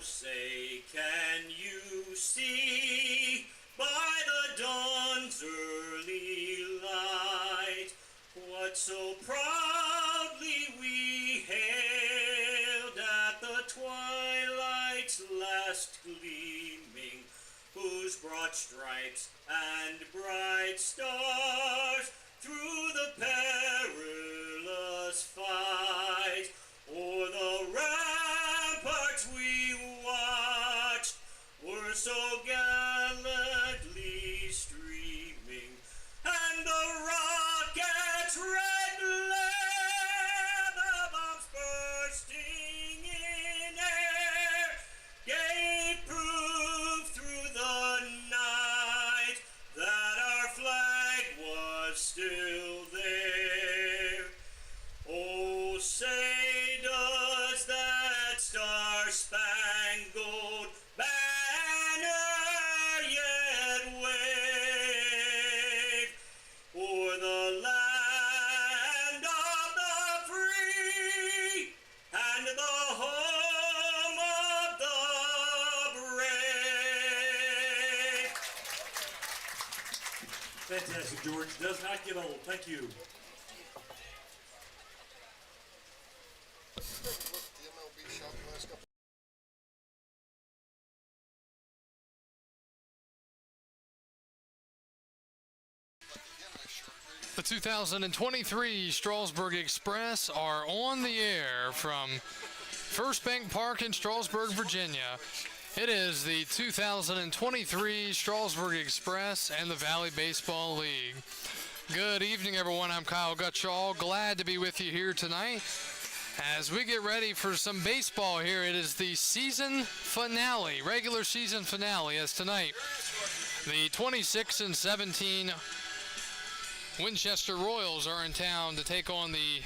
say, can you see by the dawn's early light what so proudly we hailed at the twilight's last gleaming, whose broad stripes and bright stars through the perilous fight o'er the ramparts we watched were so gallantly streaming, and the rocket's red glare, the bombs bursting in air, gave proof through the night that our flag was still there. Oh, say does that star-spangled banner yet wave o'er the land of the free and the home of the brave? Fantastic, George. Does not get old. Thank you. The 2023 Strasburg Express are on the air from First Bank Park in Strasburg, Virginia. It is the 2023 Strasburg Express and the Valley Baseball League. Good evening, everyone. I'm Kyle Gutschall. Glad to be with you here tonight. As we get ready for some baseball here, it is the season finale, regular season finale, as tonight the 26-17 Winchester Royals are in town to take on the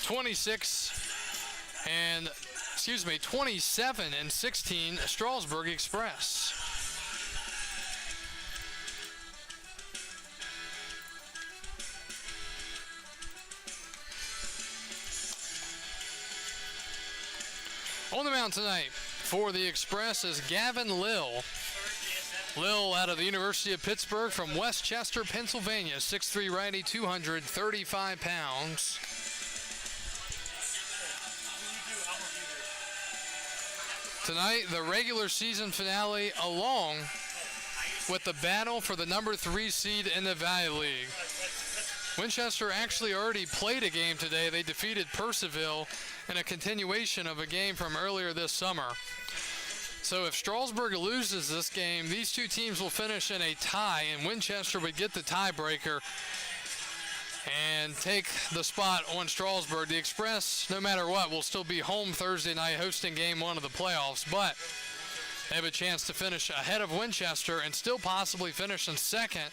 27-16 Strasburg Express. On the mound tonight for the Express is Gavin Lill. Lill out of the University of Pittsburgh from Winchester, Pennsylvania, 6'3" righty, 235 pounds. Tonight, the regular season finale along with the battle for the number 3 seed in the Valley League. Winchester actually already played a game today. They defeated Purcellville in a continuation of a game from earlier this summer. So if Strasburg loses this game, these two teams will finish in a tie, and Winchester would get the tiebreaker and take the spot on Strasburg. The Express, no matter what, will still be home Thursday night hosting game 1 of the playoffs, but they have a chance to finish ahead of Winchester and still possibly finish in second.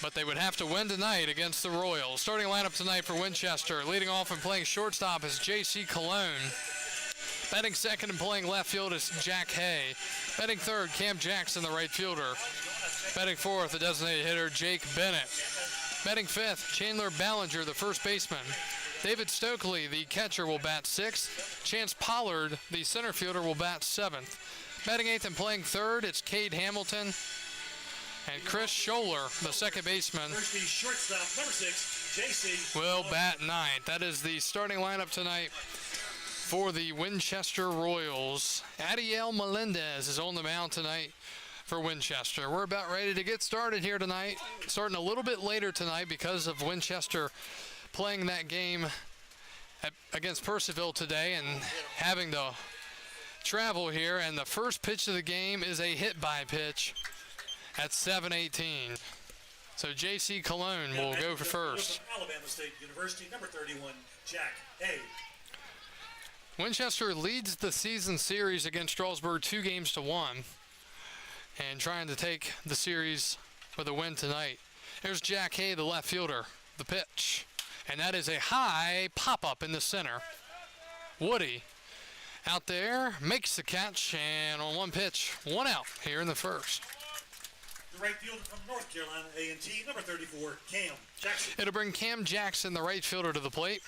But they would have to win tonight against the Royals. Starting lineup tonight for Winchester, leading off and playing shortstop is J.C. Cologne. Batting second and playing left field is Jack Hay. Batting third, Cam Jackson, the right fielder. Batting fourth, the designated hitter, Jake Bennett. Batting fifth, Chandler Ballinger, the first baseman. David Stokely, the catcher, will bat sixth. Chance Pollard, the center fielder, will bat seventh. Batting eighth and playing third, it's Cade Hamilton. And Chris Scholler, the second baseman, Shortstop, number 6, J.C. will bat ninth. That is the starting lineup tonight for the Winchester Royals. Adiel Melendez is on the mound tonight for Winchester. We're about ready to get started here tonight. Starting a little bit later tonight because of Winchester playing that game against Purcellville today and having to travel here. And the first pitch of the game is a hit-by pitch at 7:18. So J.C. Cologne will go for first. Alabama State University, number 31, Jack Hay. Winchester leads the season series against Strasburg 2-1 and trying to take the series with a win tonight. Here's Jack Hay, the left fielder, the pitch. And that is a high pop-up in the center. Woody out there makes the catch, and on one pitch, one out here in the first. The right fielder from North Carolina A&T, number 34, Cam Jackson. It'll bring Cam Jackson, the right fielder, to the plate.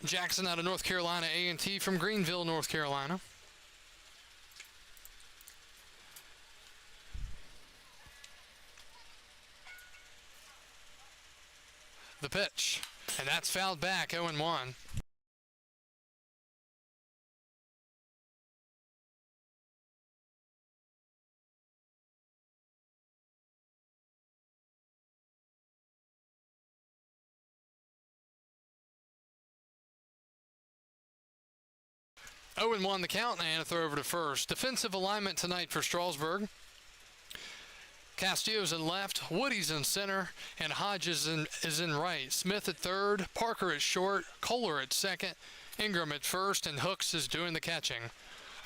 Jackson out of North Carolina A&T from Greenville, North Carolina. The pitch, and that's fouled back, 0-1. Oh and 1 the count, and a throw over to first. Defensive alignment tonight for Strasburg. Castillo's in left, Woody's in center, and Hodges is in right. Smith at third, Parker at short, Kohler at second, Ingram at first, and Hooks is doing the catching.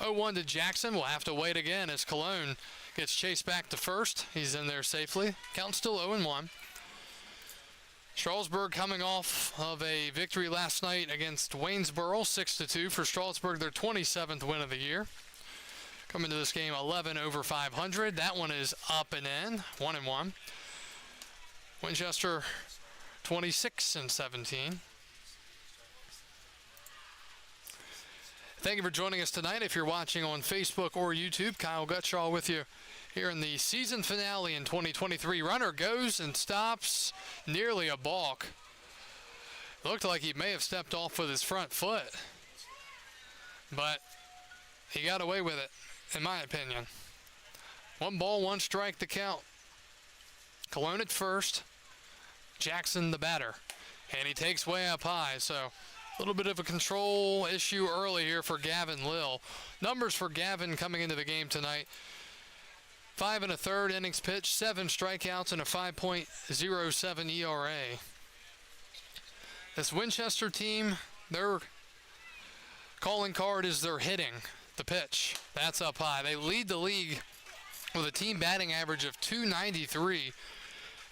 0-1 to Jackson. We'll have to wait again as Cologne gets chased back to first. He's in there safely. Count still 0-1. Strasburg coming off of a victory last night against Waynesboro, 6-2 for Strasburg, their 27th win of the year. Coming to this game 11 over 500. That one is up and in, 1-1. Winchester 26-17. Thank you for joining us tonight. If you're watching on Facebook or YouTube, Kyle Gutshaw with you here in the season finale in 2023. Runner goes and stops, nearly a balk. Looked like he may have stepped off with his front foot, but he got away with it, in my opinion. 1 ball, 1 strike, the count. Cologne at first, Jackson the batter, and he takes way up high, so a little bit of a control issue early here for Gavin Lill. Numbers for Gavin coming into the game tonight: 5 1/3 innings pitched, 7 strikeouts, and a 5.07 ERA. This Winchester team, their calling card is their hitting. The pitch, that's up high. They lead the league with a team batting average of .293,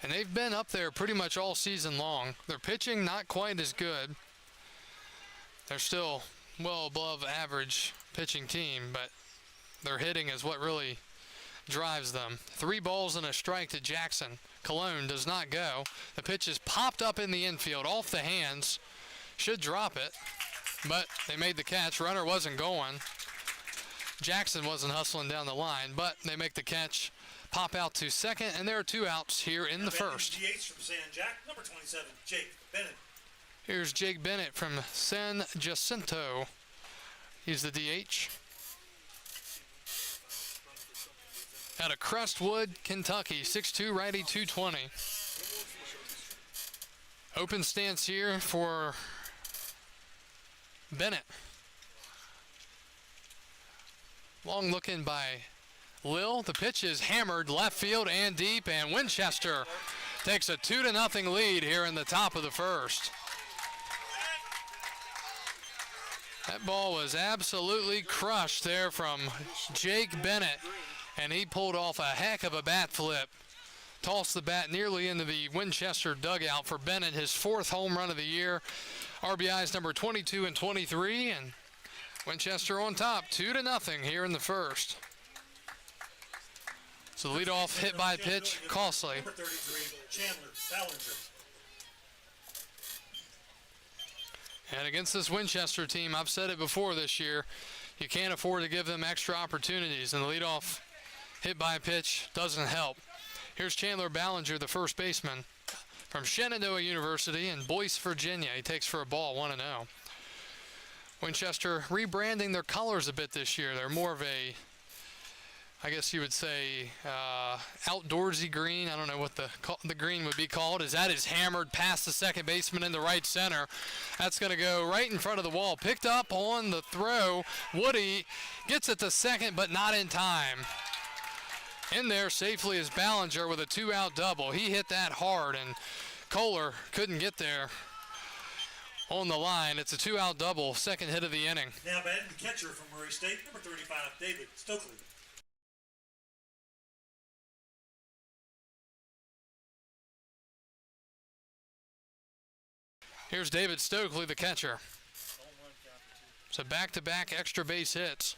and they've been up there pretty much all season long. Their pitching, not quite as good. They're still well above average pitching team, but their hitting is what really drives them. 3 balls and a strike to Jackson. Cologne does not go. The pitch is popped up in the infield, off the hands. Should drop it, but they made the catch. Runner wasn't going. Jackson wasn't hustling down the line, but they make the catch, pop out to second, and there are 2 outs here in the first. DH from San Jack, number 27, Jake Bennett. Here's Jake Bennett from San Jacinto. He's the DH. Out of Crestwood, Kentucky, 6'2", righty, 220. Open stance here for Bennett. Long looking by Lill. The pitch is hammered left field and deep, and Winchester takes a 2-0 lead here in the top of the first. That ball was absolutely crushed there from Jake Bennett, and he pulled off a heck of a bat flip. Tossed the bat nearly into the Winchester dugout for Bennett, his 4th home run of the year. RBIs number 22 and 23, and Winchester on top, 2-0 here in the first. So leadoff hit by pitch, costly. Number 33, Chandler Ballinger. And against this Winchester team, I've said it before this year, you can't afford to give them extra opportunities, and the leadoff hit by pitch doesn't help. Here's Chandler Ballinger, the first baseman from Shenandoah University in Boyce, Virginia. He takes for a ball, 1-0. Winchester rebranding their colors a bit this year. They're more of a, I guess you would say, outdoorsy green. I don't know what the green would be called. As that is hammered past the second baseman into right center. That's going to go right in front of the wall. Picked up on the throw. Woody gets it to second, but not in time. In there safely is Ballinger with a 2-out double. He hit that hard, and Kohler couldn't get there on the line. It's a 2-out double, second hit of the inning. Now batting the catcher from Murray State, number 35, David Stokely. Here's David Stokely, the catcher. So back-to-back extra base hits.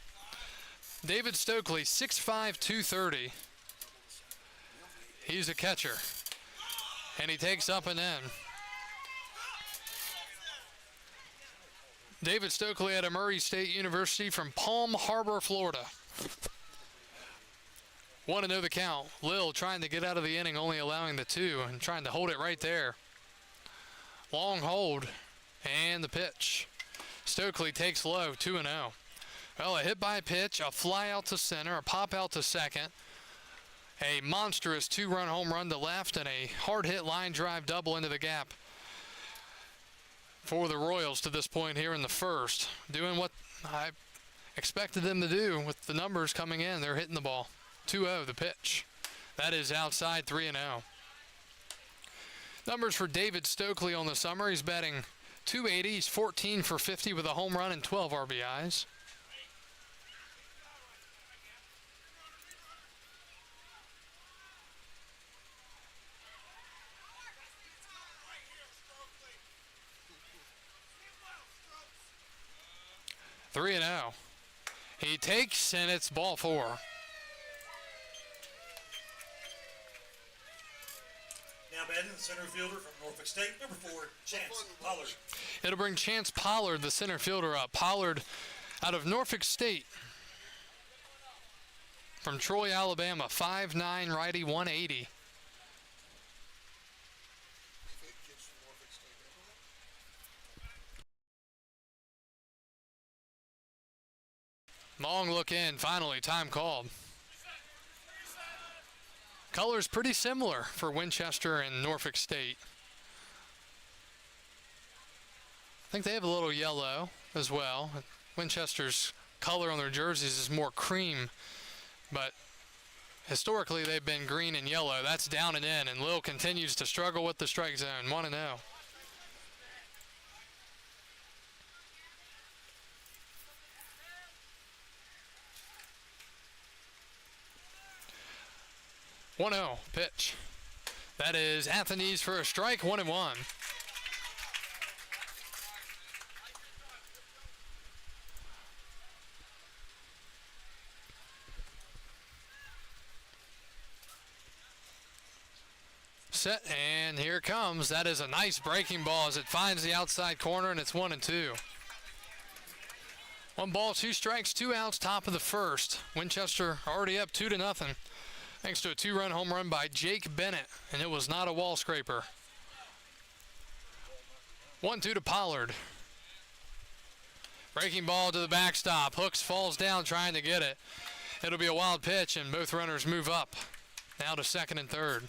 David Stokely, 6'5", 230. He's a catcher, and he takes up and in. David Stokely out of Murray State University from Palm Harbor, Florida. 1-0 the count. Lil trying to get out of the inning, only allowing the 2 and trying to hold it right there. Long hold and the pitch. Stokely takes low, 2-0. Well, a hit by pitch, a fly out to center, a pop out to second, a monstrous 2-run home run to left, and a hard hit line drive double into the gap for the Royals to this point here in the first. Doing what I expected them to do with the numbers coming in. They're hitting the ball. 2-0 the pitch. That is outside, 3-0. Numbers for David Stokely on the summer. He's batting .280. He's 14 for 50 with a home run and 12 RBIs. Three and 0. He takes, and it's ball 4. Now batting the center fielder from Norfolk State, number 4, Chance Pollard. It'll bring Chance Pollard, the center fielder, up. Pollard out of Norfolk State from Troy, Alabama. 5'9", righty, 180. Long look in, finally, time called. Colors pretty similar for Winchester and Norfolk State. I think they have a little yellow as well. Winchester's color on their jerseys is more cream, but historically they've been green and yellow. That's down and in, and Lil continues to struggle with the strike zone. 1-0. Pitch. That is Anthony's for a strike, 1-1. Set, and here it comes. That is a nice breaking ball as it finds the outside corner, and it's 1-2. 1 ball, 2 strikes, 2 outs, top of the first. Winchester already up 2-0. Thanks to a 2-run home run by Jake Bennett, and it was not a wall scraper. 1-2 to Pollard. Breaking ball to the backstop. Hooks falls down trying to get it. It'll be a wild pitch, and both runners move up. Now to second and third.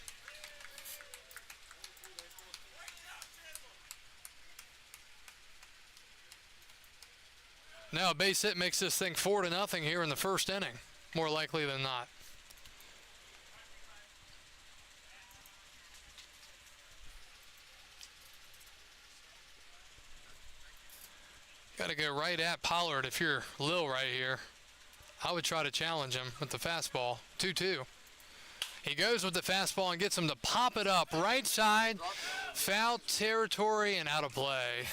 Now a base hit makes this thing 4-0 here in the first inning, more likely than not. Got to go right at Pollard if you're Lil right here. I would try to challenge him with the fastball. 2-2. He goes with the fastball and gets him to pop it up right side, foul territory, and out of play.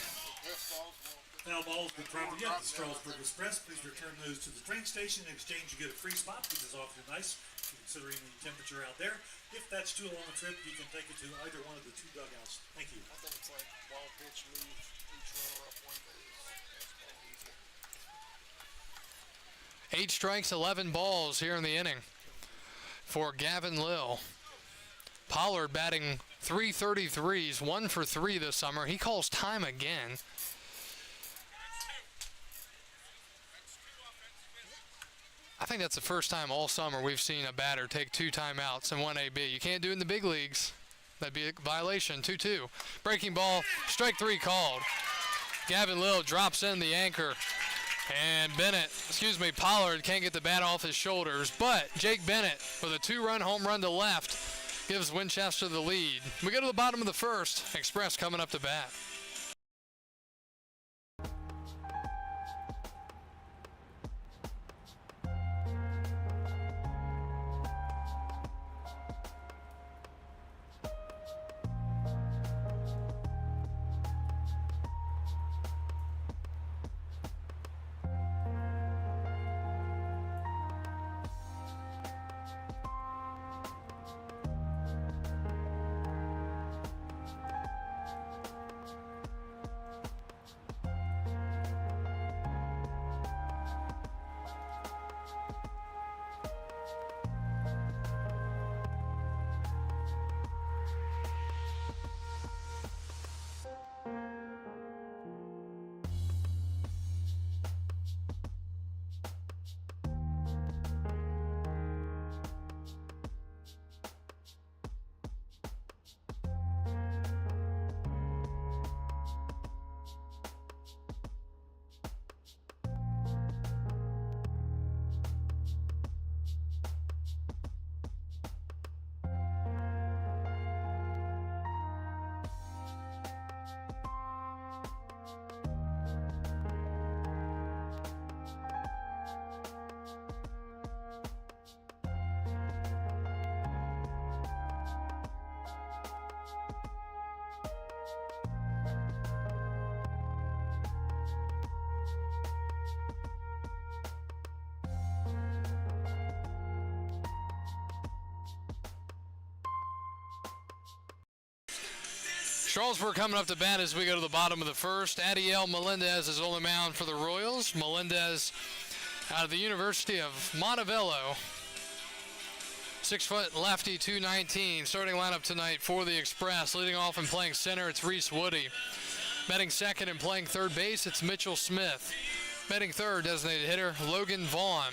Foul balls will travel yet. The Strasburg Express. Please return those to the train station. In exchange, you get a free spot, which is awfully nice considering the temperature out there. If that's too long a trip, you can take it to either one of the 2 dugouts. Thank you. I think it's like wild pitch, leave each runner up 1 base. 8 strikes, 11 balls here in the inning for Gavin Lill. Pollard batting .333s, 1 for 3 this summer. He calls time again. I think that's the first time all summer we've seen a batter take 2 timeouts in 1AB. You can't do it in the big leagues. That'd be a violation. 2-2. Breaking ball, strike 3 called. Gavin Lill drops in the anchor. And Pollard can't get the bat off his shoulders. But Jake Bennett with a 2-run home run to left gives Winchester the lead. We go to the bottom of the first. Express coming up to bat. Strasburg coming up to bat as we go to the bottom of the first. Adiel Melendez is on the mound for the Royals. Melendez out of the University of Montevideo. 6-foot lefty, 219. Starting lineup tonight for the Express. Leading off and playing center, it's Reese Woody. Batting second and playing third base, it's Mitchell Smith. Batting third, designated hitter, Logan Vaughn.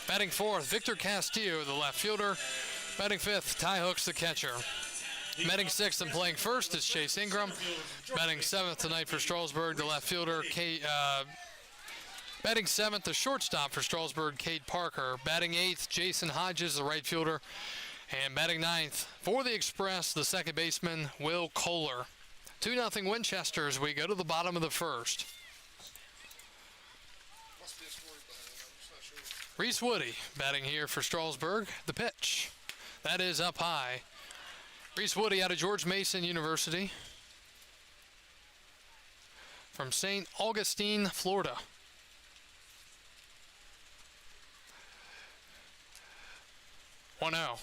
Batting fourth, Victor Castillo, the left fielder. Batting fifth, Ty Hooks, the catcher. Batting sixth and playing first is Chase Ingram. Batting seventh tonight for Strasburg, the left fielder, batting seventh, the shortstop for Strasburg, Cade Parker. Batting eighth, Jason Hodges, the right fielder. And batting ninth for the Express, the second baseman, Will Kohler. 2-0 Winchester as we go to the bottom of the first. Must be a story behind it. I'm just not sure. Reese Woody batting here for Strasburg. The pitch. That is up high. Reese Woody out of George Mason University from St. Augustine, Florida. 1-0.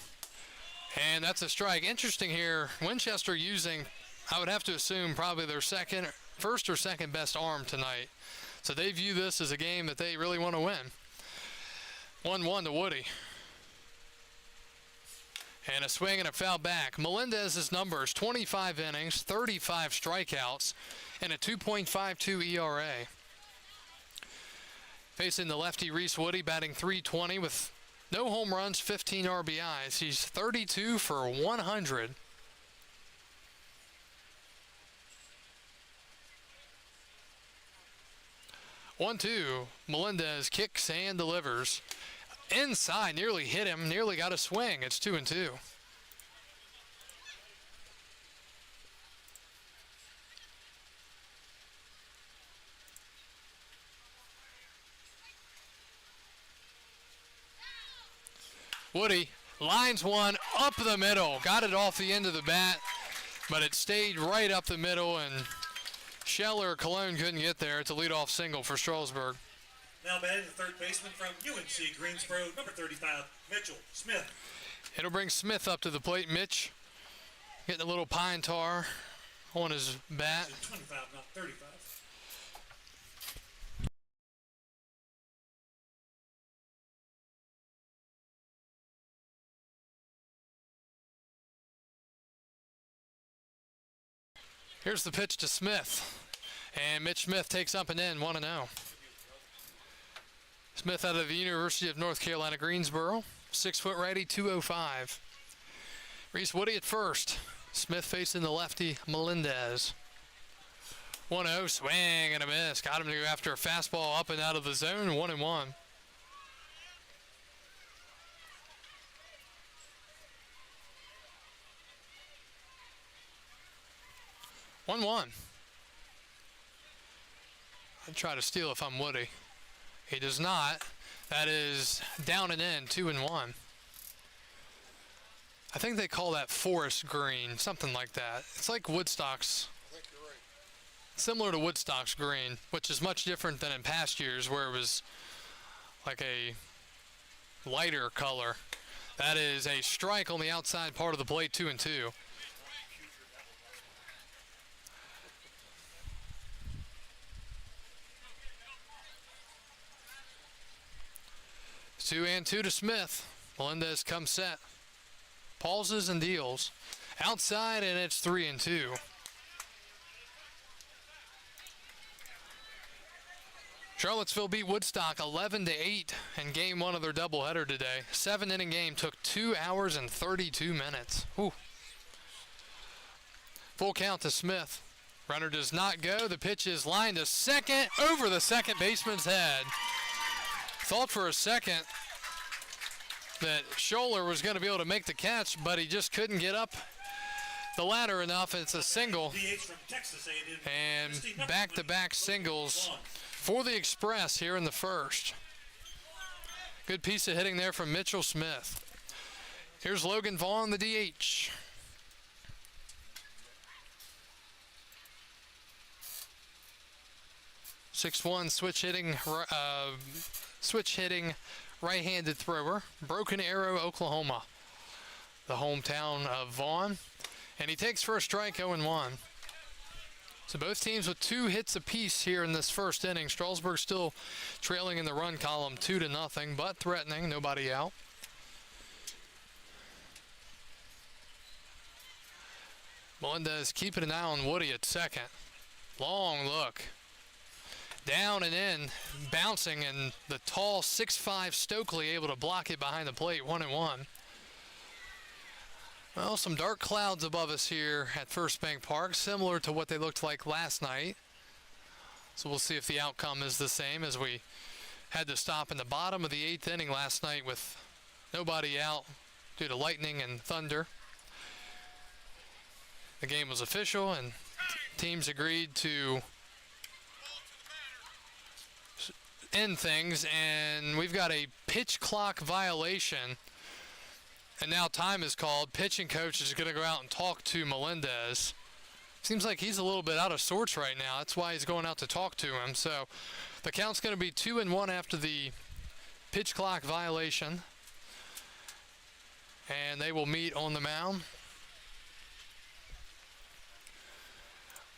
And that's a strike. Interesting here, Winchester using, I would have to assume, probably their first or second best arm tonight. So they view this as a game that they really want to win. 1-1 to Woody. And a swing and a foul back. Melendez's numbers, 25 innings, 35 strikeouts, and a 2.52 ERA. Facing the lefty Reese Woody, batting .320 with no home runs, 15 RBIs. He's 32 for 100. One-two. Melendez kicks and delivers. Inside, nearly hit him, nearly got a swing. It's 2-2. Woody lines one up the middle. Got it off the end of the bat, but it stayed right up the middle, and Scheller Cologne couldn't get there. It's a leadoff single for Strasburg. Now batting the third baseman from UNC Greensboro, number 35, Mitchell Smith. It'll bring Smith up to the plate. Mitch getting a little pine tar on his bat. 25, not 35. Here's the pitch to Smith. And Mitch Smith takes up and in, 1-0. Smith out of the University of North Carolina, Greensboro. 6-foot righty, 205. Reese Woody at first. Smith facing the lefty, Melendez. 1-0, swing and a miss. Got him to go after a fastball up and out of the zone, 1-1. I'd try to steal if I'm Woody. He does not. That is down and in, 2-1. I think they call that forest green, something like that. It's like Woodstock's, I think you're right. similar to Woodstock's green, which is much different than in past years where it was like a lighter color. That is a strike on the outside part of the plate, 2-2. It's 2-2 to Smith. Melendez comes set. Pauses and deals. Outside, and it's 3-2. Charlottesville beat Woodstock 11-8 in game one of their doubleheader today. 7-inning game took 2 hours and 32 minutes. Whew. Full count to Smith. Runner does not go. The pitch is lined to second over the second baseman's head. Thought for a second that Scholler was going to be able to make the catch, but he just couldn't get up the ladder enough. It's a single. And back-to-back singles for the Express here in the first. Good piece of hitting there from Mitchell Smith. Here's Logan Vaughn, the DH. .6'1", switch hitting right-handed thrower. Broken Arrow, Oklahoma, the hometown of Vaughn. And he takes first strike, 0-1. So both teams with 2 hits apiece here in this first inning. Strasburg still trailing in the run column 2-0, but threatening, nobody out. Melendez keeping an eye on Woody at second. Long look. Down and in, bouncing, and the tall 6'5" Stokely able to block it behind the plate, 1-1. Well, some dark clouds above us here at First Bank Park, similar to what they looked like last night. So we'll see if the outcome is the same, as we had to stop in the bottom of the 8th inning last night with nobody out due to lightning and thunder. The game was official, and teams agreed to end things, and we've got a pitch clock violation. And now time is called. Pitching coach is going to go out and talk to Melendez. Seems like he's a little bit out of sorts right now. That's why he's going out to talk to him. So the count's going to be 2-1 after the pitch clock violation. And they will meet on the mound.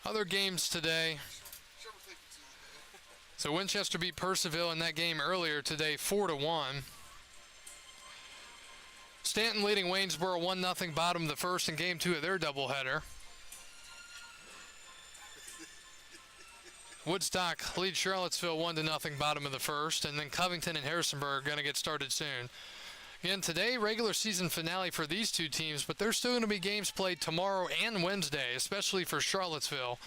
Other games today. So Winchester beat Purcellville in that game earlier today, 4-1. Stanton leading Waynesboro 1-0 bottom of the first in game 2 of their doubleheader. Woodstock leads Charlottesville 1-0 bottom of the first, and then Covington and Harrisonburg are going to get started soon. Again, today, regular season finale for these two teams, but there's still going to be games played tomorrow and Wednesday, especially for Charlottesville.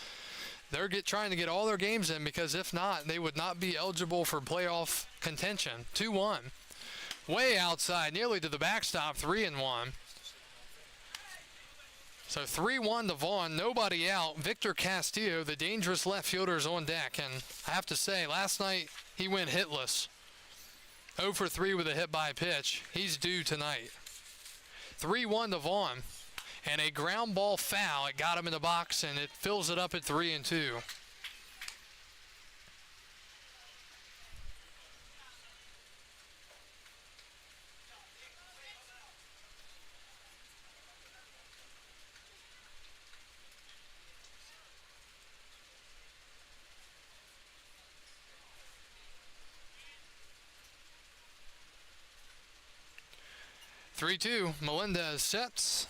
They're trying to get all their games in, because if not, they would not be eligible for playoff contention. 2-1. Way outside, nearly to the backstop, 3-1. So 3-1 to Vaughn, nobody out. Victor Castillo, the dangerous left fielder, is on deck. And I have to say, last night he went hitless. 0 for 3 with a hit by pitch. He's due tonight. 3-1 to Vaughn. And a ground ball foul. It got him in the box, and it fills it up at 3-2. Melendez sets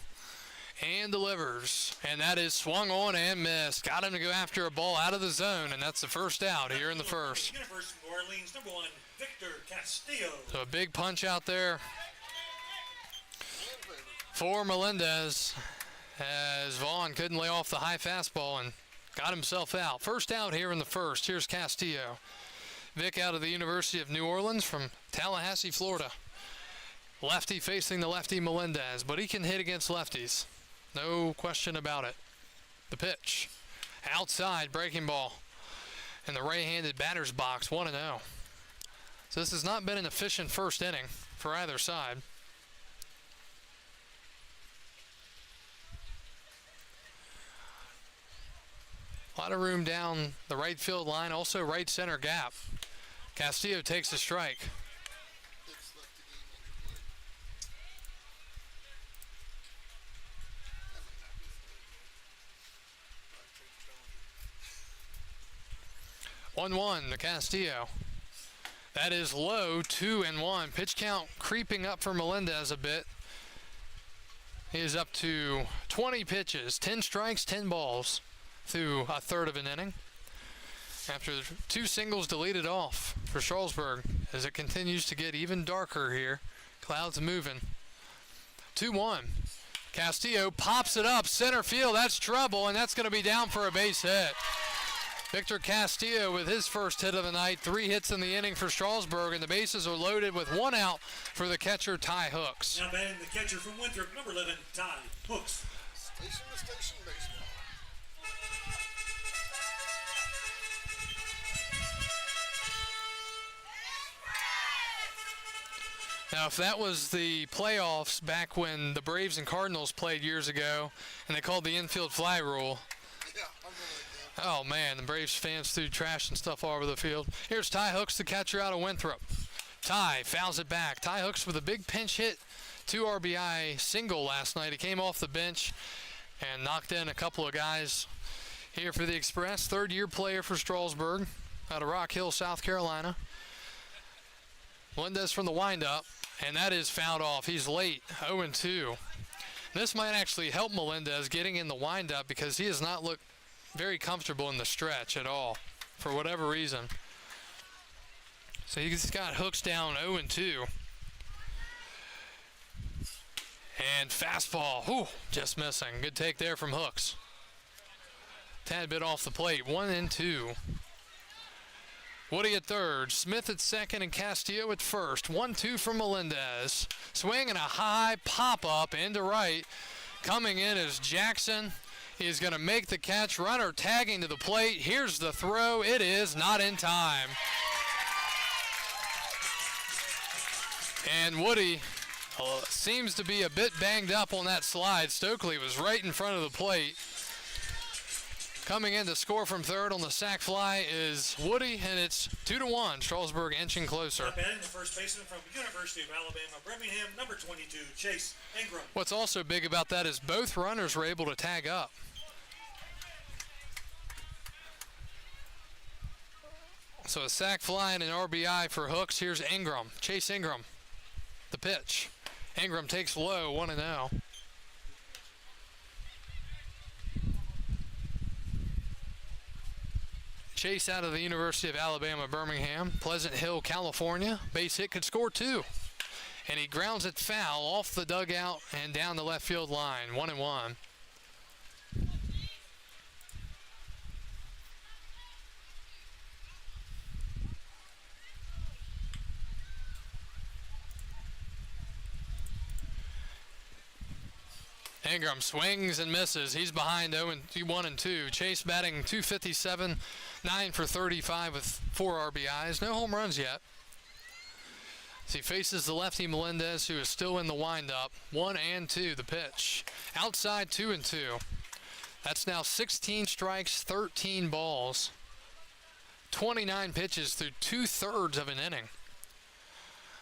and delivers, and that is swung on and missed. Got him to go after a ball out of the zone, and that's the first out here in the first. University of New Orleans, number 1, Victor Castillo. So a big punch out there for Melendez, as Vaughn couldn't lay off the high fastball and got himself out. First out here in the first. Here's Castillo. Vic out of the University of New Orleans from Tallahassee, Florida. Lefty facing the lefty Melendez, but he can hit against lefties. No question about it. The pitch. Outside, breaking ball. In the right-handed batter's box, 1-0. So this has not been an efficient first inning for either side. A lot of room down the right field line, also right center gap. Castillo takes a strike. 1-1 to Castillo. That is low, 2-1. Pitch count creeping up for Melendez a bit. He is up to 20 pitches, 10 strikes, 10 balls through a third of an inning. After 2 singles deleted off for Strasburg, as it continues to get even darker here. Clouds moving. 2-1. Castillo pops it up center field. That's trouble, and that's going to be down for a base hit. Victor Castillo with his first hit of the night. 3 hits in the inning for Strasburg, and the bases are loaded with 1 out for the catcher, Ty Hooks. Now batting the catcher from Winthrop, number 11, Ty Hooks. Station to station baseball. Now, if that was the playoffs back when the Braves and Cardinals played years ago, and they called the infield fly rule, Yeah, I remember that. oh man, the Braves fans threw trash and stuff all over the field. Here's Ty Hooks, the catcher out of Winthrop. Ty fouls it back. Ty Hooks with a big pinch hit, 2 RBI single last night. He came off the bench and knocked in a couple of guys here for the Express, third-year player for Strasburg out of Rock Hill, South Carolina. Melendez from the windup, and that is fouled off. He's late, 0-2. This might actually help Melendez getting in the windup because he has not looked very comfortable in the stretch at all for whatever reason. So he's got hooks down 0-2. And fastball, whew, just missing. Good take there from Hooks. Tad bit off the plate, 1-2. Woody at third, Smith at second, and Castillo at first. 1-2 from Melendez. Swing and a high pop-up into right. Coming in is Jackson. He's going to make the catch. Runner tagging to the plate. Here's the throw. It is not in time. And Woody seems to be a bit banged up on that slide. Stokely was right in front of the plate. Coming in to score from third on the sac fly is Woody, and it's 2-1. Strasburg inching closer. Batting the first baseman from University of Alabama, Birmingham, number 22, Chase Ingram. What's also big about that is both runners were able to tag up. So a sac fly and an RBI for Hooks. Here's Ingram, Chase Ingram. The pitch. Ingram takes low, 1-0. Chase out of the University of Alabama, Birmingham, Pleasant Hill, California. Base hit, could score 2. And he grounds it foul off the dugout and down the left field line, 1-1. Ingram swings and misses. He's behind 1-2. Chase batting .257, 9 for 35 with 4 RBIs. No home runs yet. As he faces the lefty Melendez, who is still in the windup. 1-2 the pitch. Outside 2-2. That's now 16 strikes, 13 balls. 29 pitches through 2/3 of an inning.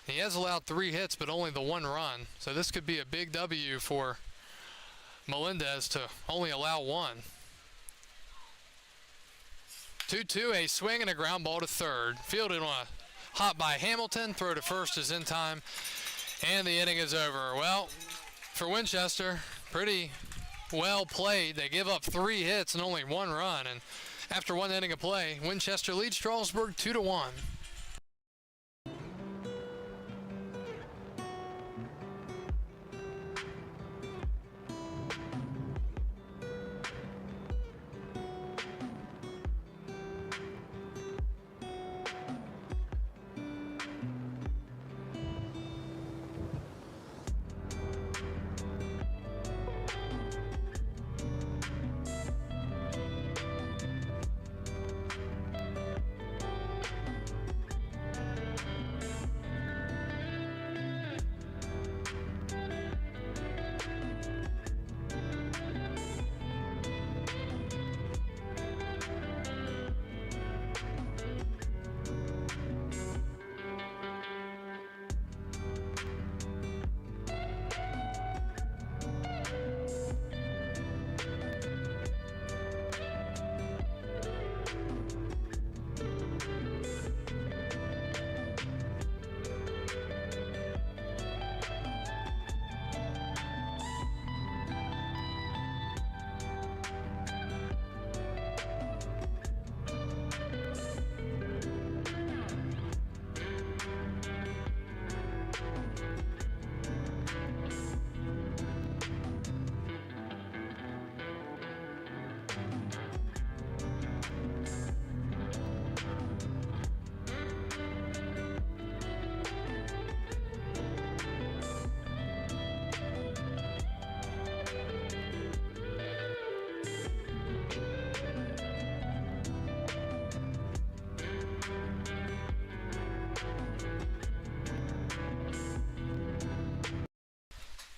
He has allowed 3 hits, but only the 1 run. So this could be a big W for Melendez to only allow 1. 2-2, a swing and a ground ball to third. Fielded on a hop by Hamilton. Throw to first is in time, and the inning is over. Well, for Winchester, pretty well played. They give up 3 hits and only 1 run, and after 1 inning of play, Winchester leads Strasburg 2-1.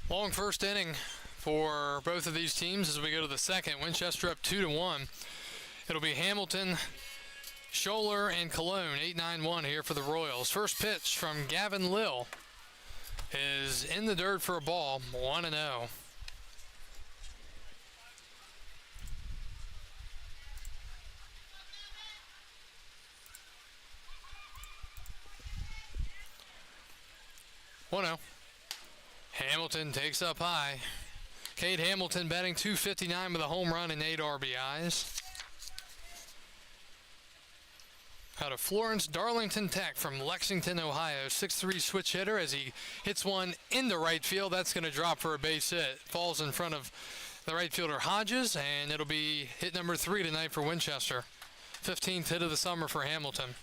Long first inning for both of these teams as we go to the second. Winchester up 2-1. It'll be Hamilton, Scholler, and Cologne, 8-9-1 here for the Royals. First pitch from Gavin Lill is in the dirt for a ball, 1-0. 1-0. Hamilton takes up high. Cade Hamilton batting .259 with a home run and 8 RBIs. Out of Florence Darlington Tech from Lexington, Ohio. 6'3" switch hitter as he hits one into right field. That's going to drop for a base hit. Falls in front of the right fielder Hodges, and it'll be hit number 3 tonight for Winchester. 15th hit of the summer for Hamilton.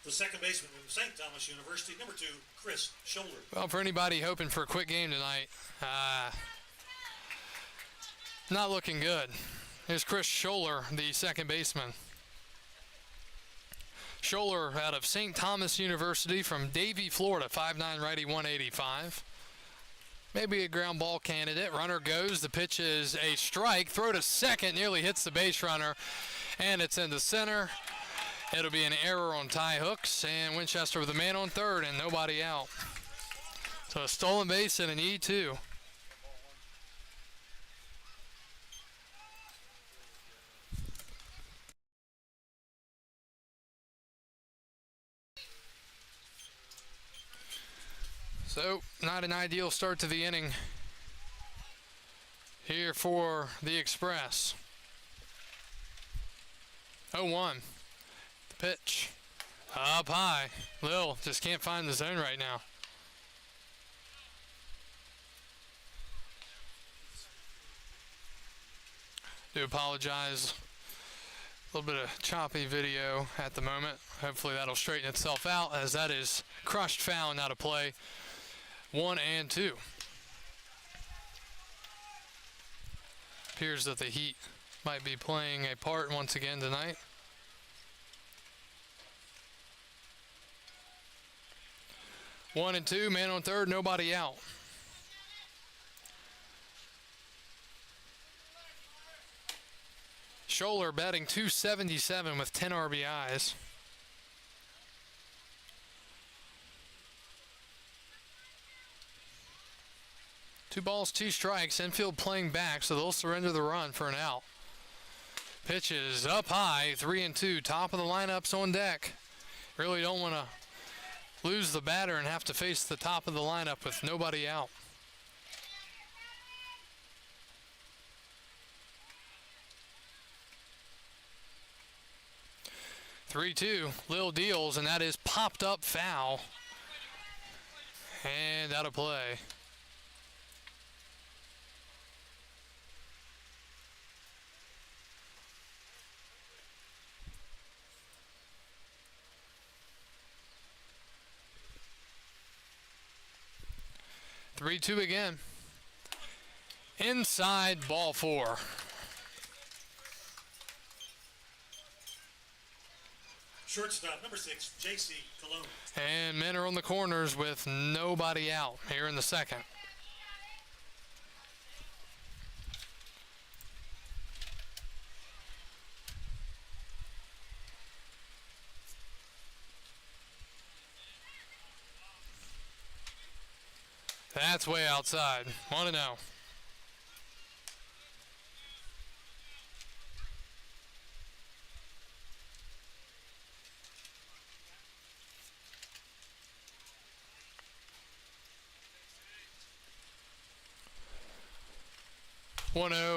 The second baseman from St. Thomas University, number 2, Chris Scholler. Well, for anybody hoping for a quick game tonight, not looking good. Here's Chris Scholler, the second baseman. Scholler out of St. Thomas University from Davie, Florida, 5'9", righty, 185. Maybe a ground ball candidate. Runner goes. The pitch is a strike. Throw to second. Nearly hits the base runner. And it's into center. It'll be an error on Ty Hooks. And Winchester with a man on third and nobody out. So a stolen base and an E2. So, not an ideal start to the inning here for the Express. 0-1. The pitch. Up high. Lil just can't find the zone right now. Do apologize. A little bit of choppy video at the moment. Hopefully that'll straighten itself out, as that is crushed foul and out of play. 1 and 2. Appears that the heat might be playing a part once again tonight. One and 2, man on third, nobody out. Scholler batting .277 with 10 RBIs. Two balls, 2 strikes. Infield playing back, so they'll surrender the run for an out. Pitch is up high, 3 and 2. Top of the lineups on deck. Really don't want to lose the batter and have to face the top of the lineup with nobody out. Three-two, Lil deals, and that is popped up foul. And out of play. Three-two again. Inside, ball 4. Shortstop, number 6, J.C. Cologne. And men are on the corners with nobody out here in the second. That's way outside. 1-0.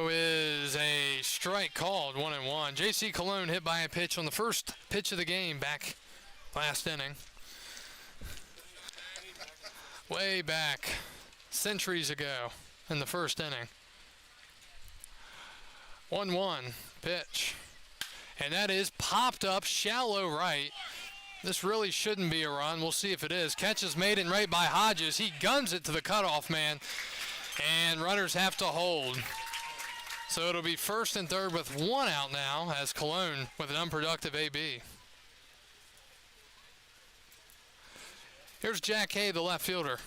Is a strike called. 1-1. J.C. Cologne hit by a pitch on the first pitch of the game back last inning. Way back, centuries ago in the first inning. 1-1 pitch. And that is popped up shallow right. This really shouldn't be a run. We'll see if it is. Catch is made in right by Hodges. He guns it to the cutoff man. And runners have to hold. So it'll be first and third with 1 out now, as Cologne with an unproductive AB. Here's Jack Hay, the left fielder.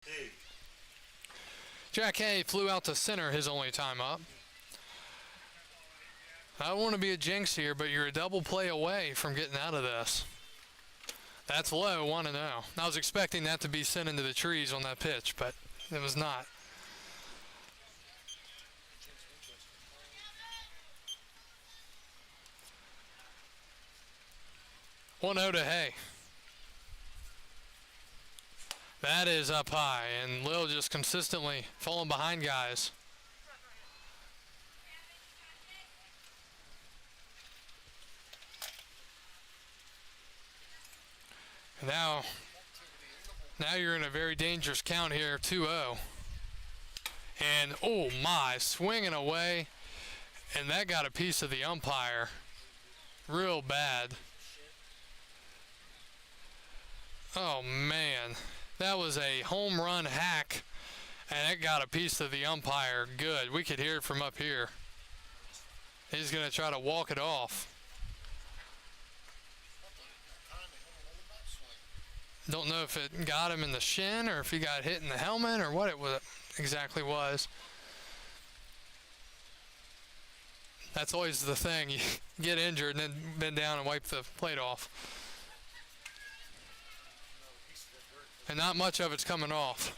Hey. Jack Hay flew out to center his only time up. I don't want to be a jinx here, but you're a double play away from getting out of this. That's low, 1-0. I was expecting that to be sent into the trees on that pitch, but it was not. 1-0 to Hay. That is up high, and Lil just consistently falling behind guys. Now you're in a very dangerous count here, 2-0. And, oh my, swinging away. And that got a piece of the umpire. Real bad. Oh, man. That was a home run hack. And it got a piece of the umpire. Good. We could hear it from up here. He's going to try to walk it off. Don't know if it got him in the shin or if he got hit in the helmet or what it was, exactly was. That's always the thing. You get injured and then bend down and wipe the plate off. And not much of it's coming off.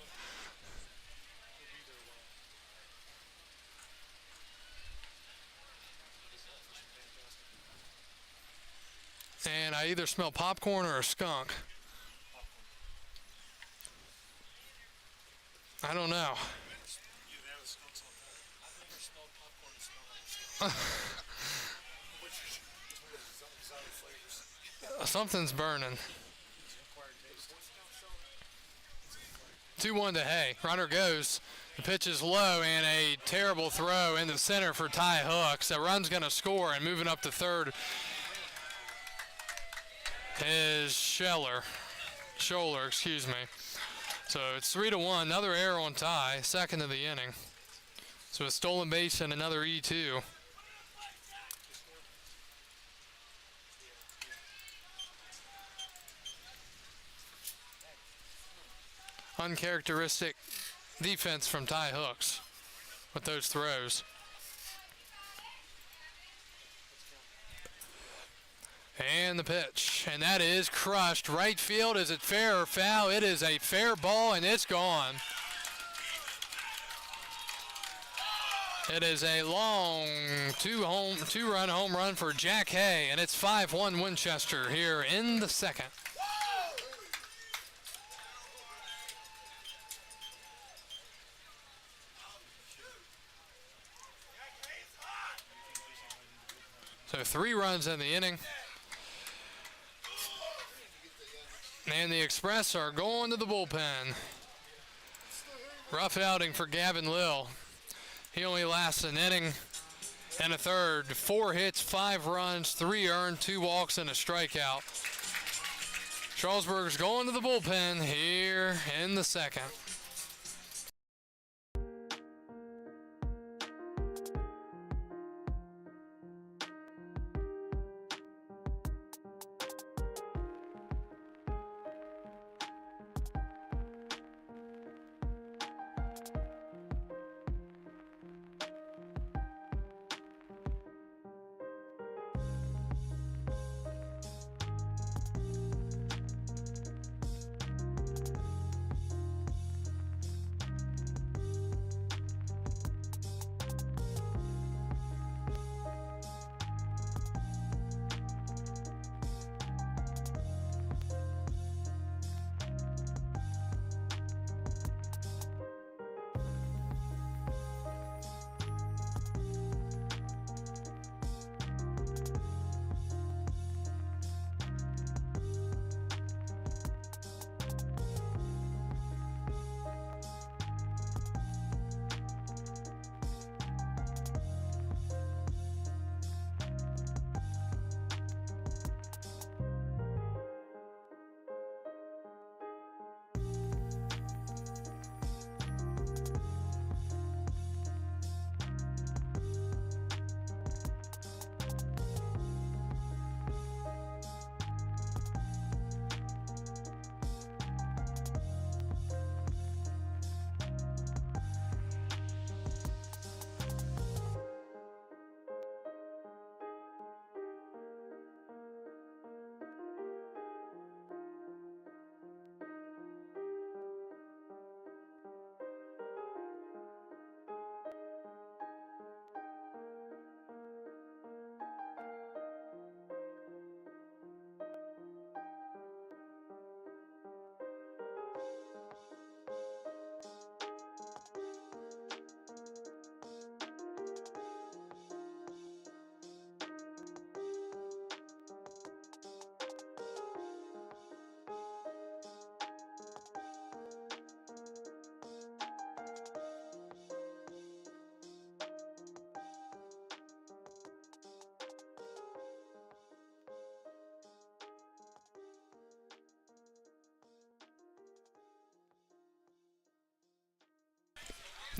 And I either smell popcorn or a skunk. I don't know. Something's burning. 2-1 to Hay. Runner goes. The pitch is low and a terrible throw in the center for Ty Hooks. That run's going to score, and moving up to third is Scholler, excuse me. So it's 3-1. Another error on Ty, second of the inning. So a stolen base and another E2. Uncharacteristic defense from Ty Hooks with those throws. And the pitch, and that is crushed. Right field, is it fair or foul? It is a fair ball, and it's gone. It is a long two-run home run for Jack Hay, and it's 5-1 Winchester here in the second. So 3 runs in the inning. And the Express are going to the bullpen. Rough outing for Gavin Lill. He only lasts an inning and a third. 4 hits, 5 runs, 3 earned, 2 walks, and a strikeout. Strasburg's going to the bullpen here in the second.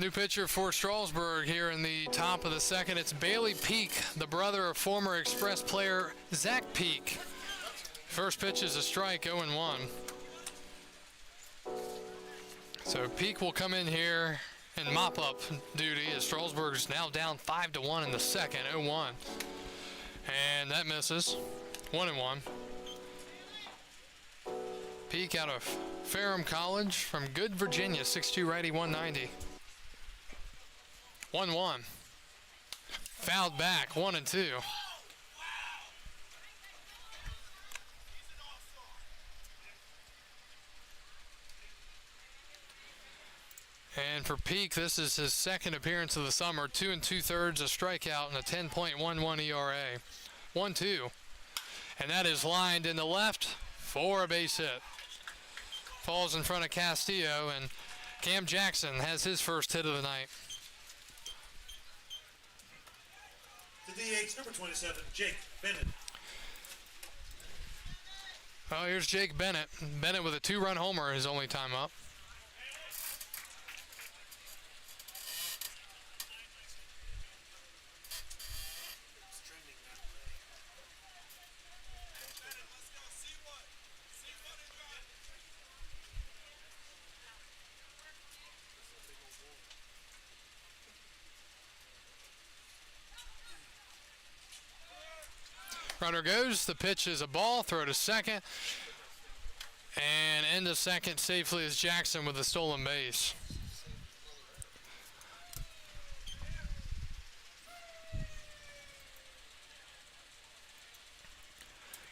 New pitcher for Strasburg here in the top of the second. It's Bailey Peak, the brother of former Express player Zach Peak. First pitch is a strike, 0-1. So Peak will come in here and mop up duty as Strasburg's now down 5-1 in the second, 0-1. And that misses, 1-1. Peak out of Ferrum College from Good, Virginia, 6'2", righty, 190. 1-1. Fouled back, 1-2. And for Peak, this is his second appearance of the summer. 2 2/3, a strikeout, and a 10.11 ERA. 1-2. And that is lined in the left for a base hit. Falls in front of Castillo, and Cam Jackson has his first hit of the night. The DH, number 27, Jake Bennett. Well, here's Jake Bennett. Bennett with a 2-run homer his only time up. Runner goes, the pitch is a ball, throw to second, and into second safely is Jackson with a stolen base.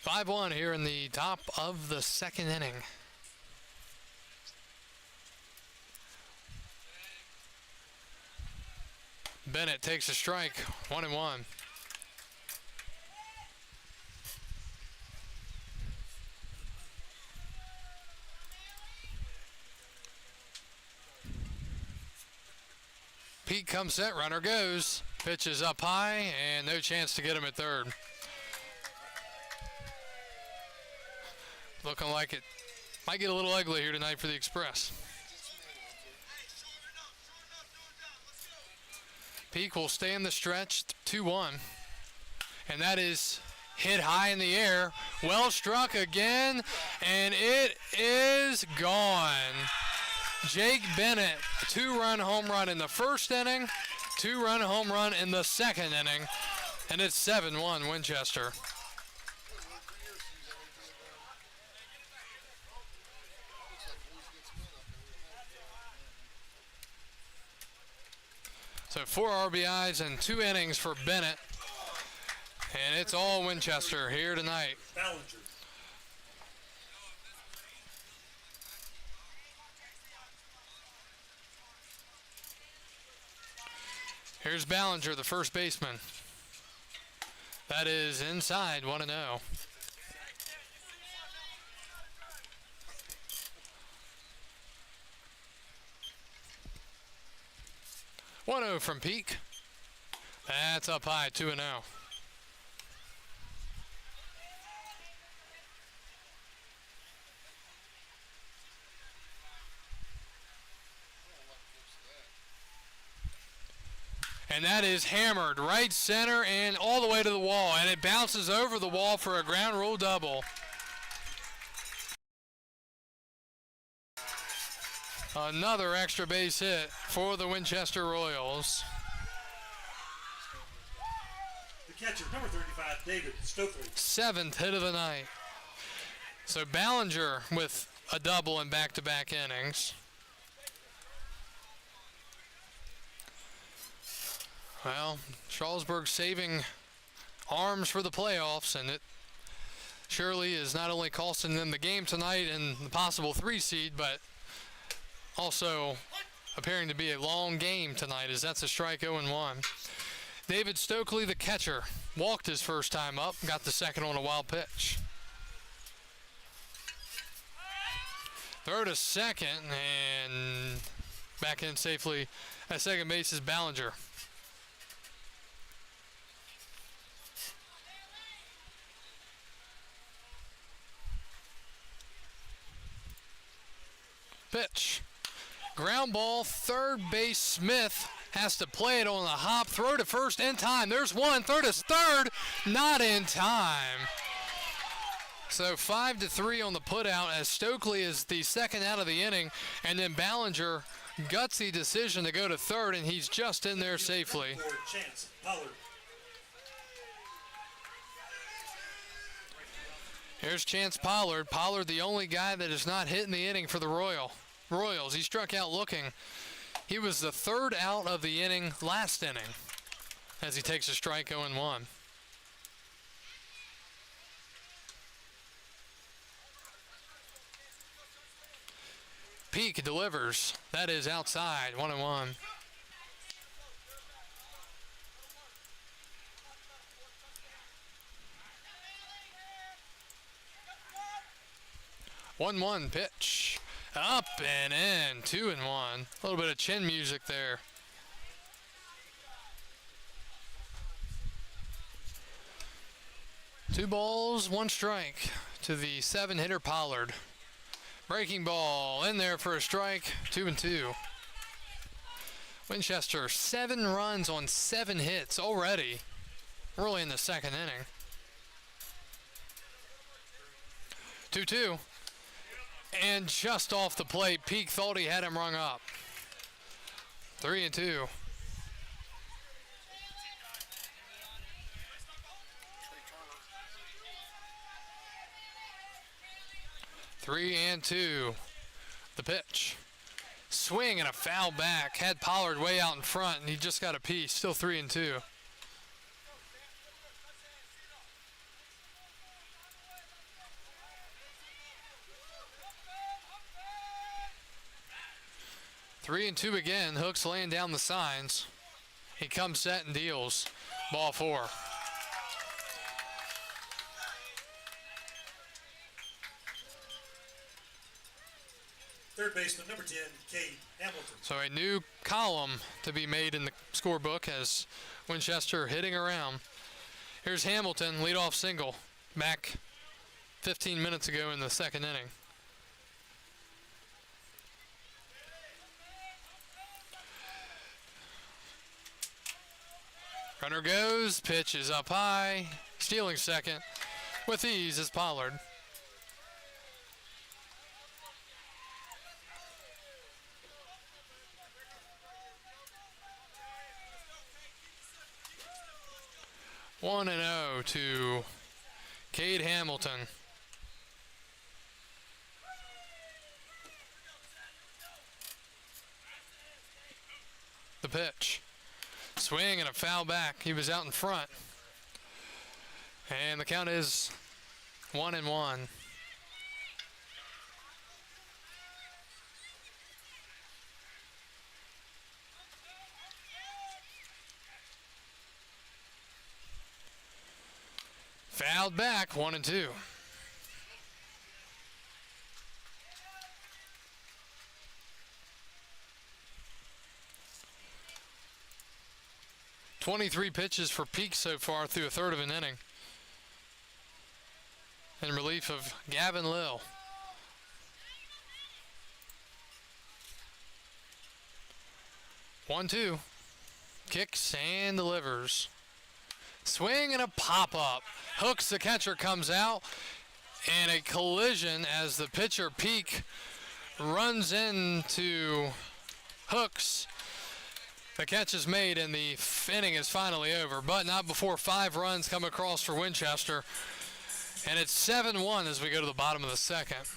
(5-1) here in the top of the second inning. Bennett takes a strike, 1-1. Pete comes set, runner goes. Pitch is up high, and no chance to get him at third. Looking like it might get a little ugly here tonight for the Express. Peak will stay in the stretch, 2-1. And that is hit high in the air. Well struck again, and it is gone. Jake Bennett, 2-run home run in the first inning, 2-run home run in the second inning, and it's 7-1 Winchester. So 4 RBIs and 2 innings for Bennett, and it's all Winchester here tonight. Ballinger. Here's Ballinger, the first baseman. That is inside, 1-0. (1-0) from Peak. That's up high, 2-0. And that is hammered right center and all the way to the wall, and it bounces over the wall for a ground rule double. Another extra base hit for the Winchester Royals. The catcher, number 35, David Stokely. 7th hit of the night. So Ballinger with a double in back-to-back innings. Well, Strasburg saving arms for the playoffs, and it surely is not only costing them the game tonight and the possible 3 seed, but also appearing to be a long game tonight, as that's a strike, 0-1. David Stokely, the catcher, walked his first time up, got the second on a wild pitch. Throw to second, and back in safely at second base is Ballinger. Pitch. Ground ball, third base. Smith has to play it on the hop. Throw to first in time. There's one. Third is third. Not in time. So 5-3 on the putout as Stokely is the second out of the inning. And then Ballinger, gutsy decision to go to third, and he's just in there safely. Chance Pollard. Here's Chance Pollard. Pollard, the only guy that is not hitting the inning for the Royals. He struck out looking. He was the third out of the inning last inning as he takes a strike 0-1. Peak delivers. That is outside, 1-1. One pitch. Up and in, 2-1. A little bit of chin music there. Two balls, one strike to the 7-hitter Pollard. Breaking ball in there for a strike, 2-2. Winchester, 7 runs on 7 hits already, early in the second inning. 2-2. And just off the plate, Peak thought he had him rung up. 3-2. 3-2. The pitch. Swing and a foul back. Had Pollard way out in front, and he just got a piece. Still 3-2. Three and two again. Hooks laying down the signs. He comes set and deals. Ball 4. Third baseman, number 10, Cade Hamilton. So a new column to be made in the scorebook as Winchester hitting around. Here's Hamilton, leadoff single, back 15 minutes ago in the second inning. Runner goes, pitch is up high, stealing second. With ease is Pollard. One and 0 to Cade Hamilton. The pitch. Swing and a foul back. He was out in front. And the count is 1-1. Fouled back, 1-2. "23 pitches for Peak so far through a third of an inning. In relief of Gavin Lill. One-two. Kicks and delivers. Swing and a pop-up. Hooks, the catcher, comes out. And a collision as the pitcher, Peak, runs into Hooks. The catch is made and the inning is finally over, but not before 5 runs come across for Winchester. And it's 7-1 as we go to the bottom of the second.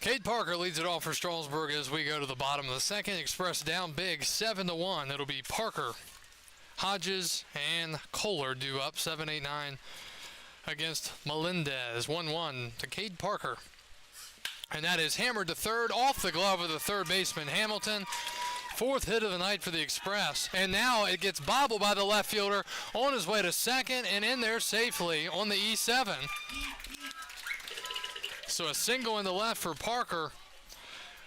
Cade Parker leads it off for Strasburg as we go to the bottom of the second. Express down big, 7-1. It'll be Parker, Hodges, and Kohler due up 7-8-9 against Melendez. 1-1 to Cade Parker. And that is hammered to third off the glove of the third baseman, Hamilton. Fourth hit of the night for the Express. And now it gets bobbled by the left fielder on his way to second and in there safely on the E7. So a single in the left for Parker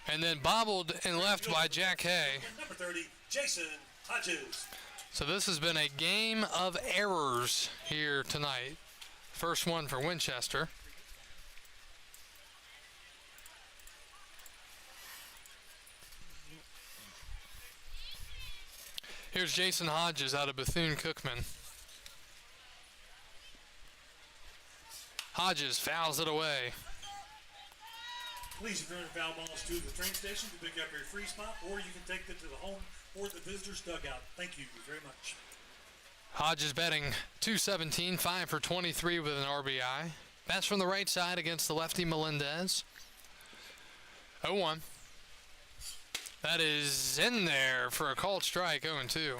and then bobbled and left by Jack Hay. Number 30, Jason Hodges. So this has been a game of errors here tonight. First one for Winchester. Here's Jason Hodges out of Bethune-Cookman. Hodges fouls it away. Please return foul balls to the train station to pick up your free spot, or you can take them to the home or the visitor's dugout. Thank you very much. Hodges batting .217, 5 for 23 with an RBI. Bats from the right side against the lefty Melendez. 0-1. That is in there for a called strike, 0-2.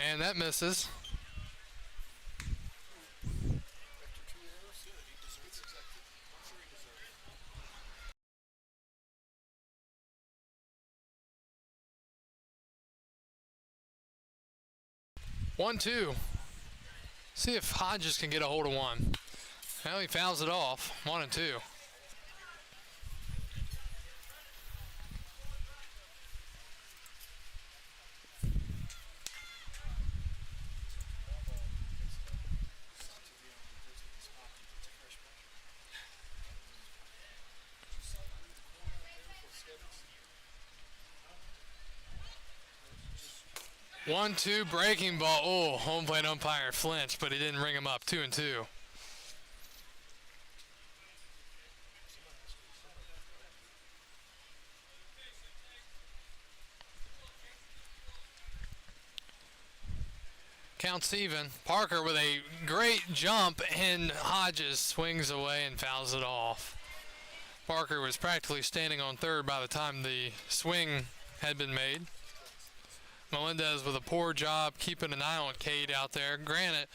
And that misses. One, two. See if Hodges can get a hold of one. Well, he fouls it off. 1-2. One-two breaking ball. Oh, home plate umpire flinched, but he didn't ring him up. 2-2. Counts even. Parker with a great jump, and Hodges swings away and fouls it off. Parker was practically standing on third by the time the swing had been made. Melendez with a poor job keeping an eye on Cade out there. Granted,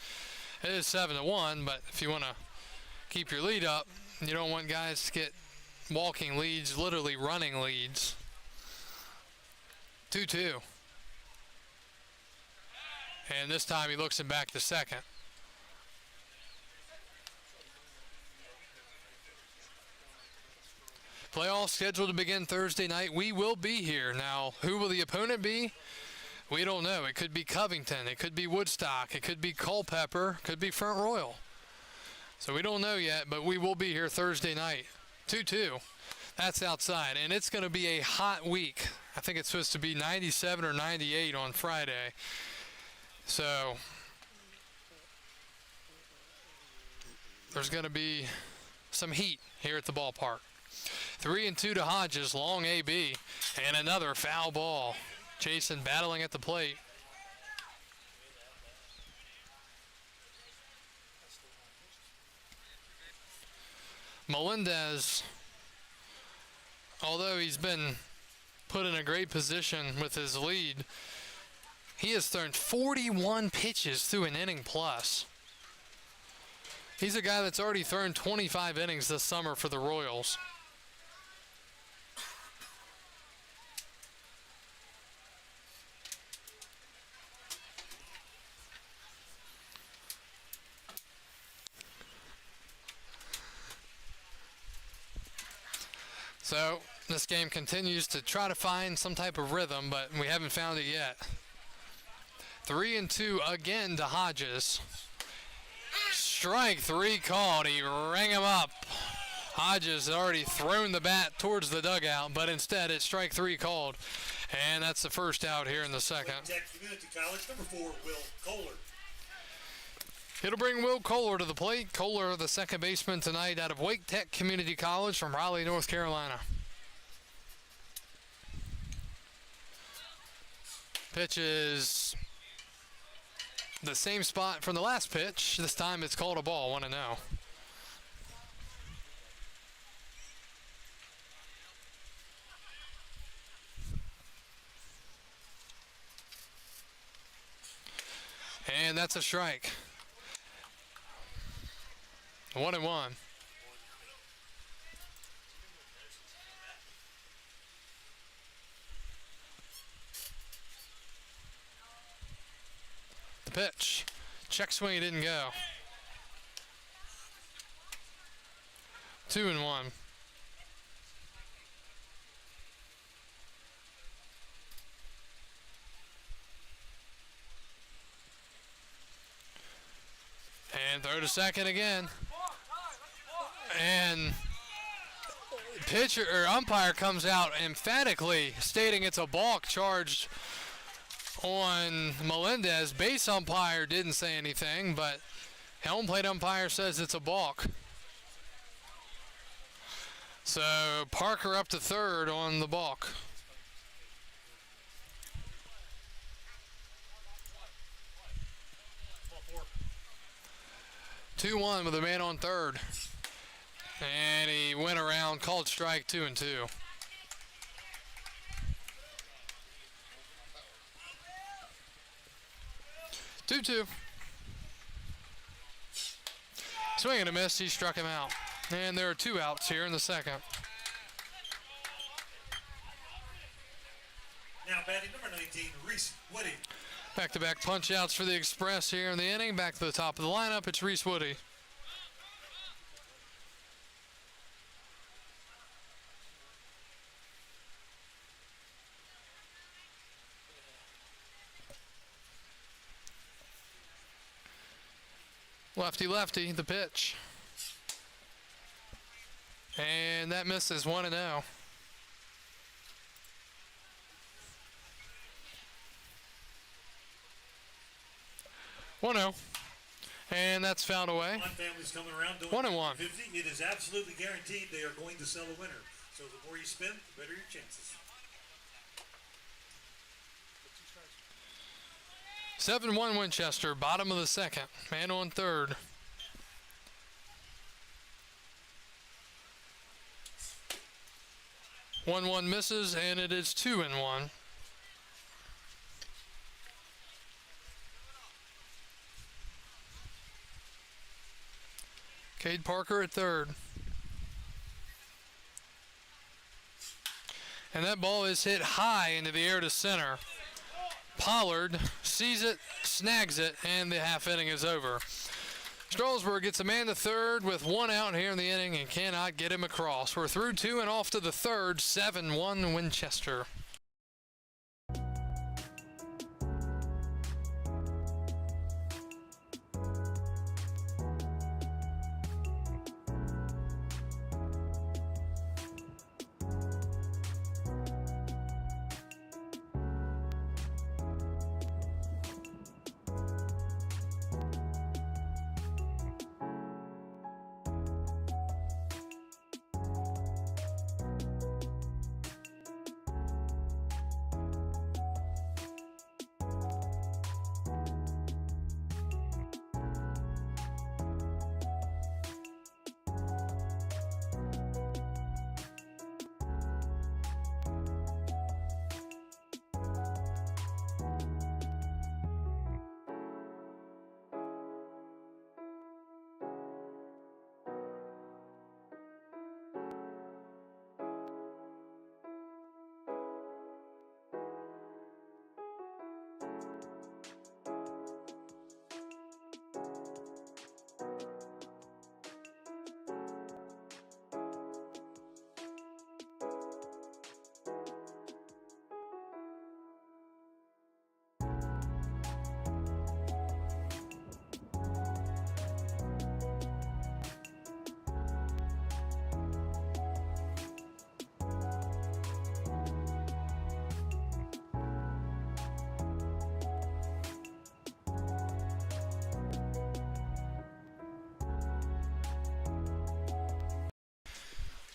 it is 7-1, but if you want to keep your lead up, you don't want guys to get walking leads, literally running leads. 2-2. And this time he looks him back to second. Playoffs scheduled to begin Thursday night. We will be here. Now, who will the opponent be? We don't know. It could be Covington. It could be Woodstock. It could be Culpeper. It could be Front Royal. So we don't know yet, but we will be here Thursday night. 2-2. That's outside. And it's going to be a hot week. I think it's supposed to be 97 or 98 on Friday. So there's going to be some heat here at the ballpark. 3-2 to Hodges. Long AB. And another foul ball. Jason battling at the plate. Melendez, although he's been put in a great position with his lead, he has thrown 41 pitches through an inning plus. He's a guy that's already thrown 25 innings this summer for the Royals. So this game continues to try to find some type of rhythm, but we haven't found it yet. 3-2 again to Hodges. Strike three called. He rang him up. Hodges had already thrown the bat towards the dugout, but instead it's strike three called. And that's the first out here in the second. Tech Community College, number 4, Will Kohler. It'll bring Will Kohler to the plate. Kohler, the second baseman tonight out of Wake Tech Community College from Raleigh, North Carolina. Pitch is the same spot from the last pitch. This time it's called a ball, 1-0. And that's a strike. 1-1. The pitch. Check swing, it didn't go. 2-1. And throw to second again. And pitcher or umpire comes out emphatically stating it's a balk charged on Melendez. Base umpire didn't say anything, but home plate umpire says it's a balk. So Parker up to third on the balk. Ball 4. 2-1 with a man on third. And he went around, called strike 2-2. Two. Swing and a miss, he struck him out. And there are 2 outs here in the second. Now batting number 19, Reese Woody. Back-to-back punch-outs for the Express here in the inning. Back to the top of the lineup, it's Reese Woody. Lefty, the pitch. And that misses 1-0. 1-0. And that's fouled away. One family's coming around doing 1-1. 50. It is absolutely guaranteed they are going to sell a winner. So the more you spend, the better your chances. 7-1 Winchester, bottom of the second. Man on third. One misses, and it is 2-1. Cade Parker at third. And that ball is hit high into the air to center. Pollard sees it, snags it, and the half inning is over. Strasburg gets a man to third with 1 out here in the inning and cannot get him across. We're through 2 and off to the third, 7-1 Winchester.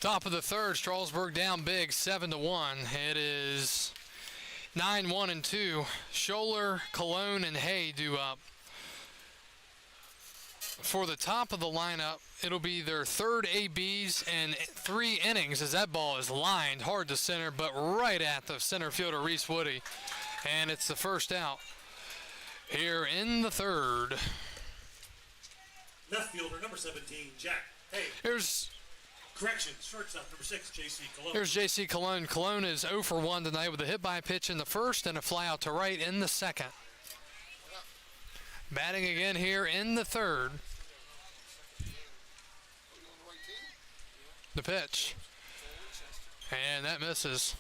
Top of the third, Strasburg down big, 7-1. It is 9, 1, and 2. Scholler, Cologne, and Hay due up. For the top of the lineup, it'll be their third ABs and 3 innings as that ball is lined hard to center, but right at the center fielder, Reese Woody. And it's the first out here in the third. Left fielder, number 17, Jack. Hey, Here's correction, shortstop, number 6, J.C. Cologne. Here's J.C. Cologne. Cologne is 0 for 1 tonight with a hit by pitch in the first and a fly out to right in the second. Batting again here in the third. The pitch. And that misses.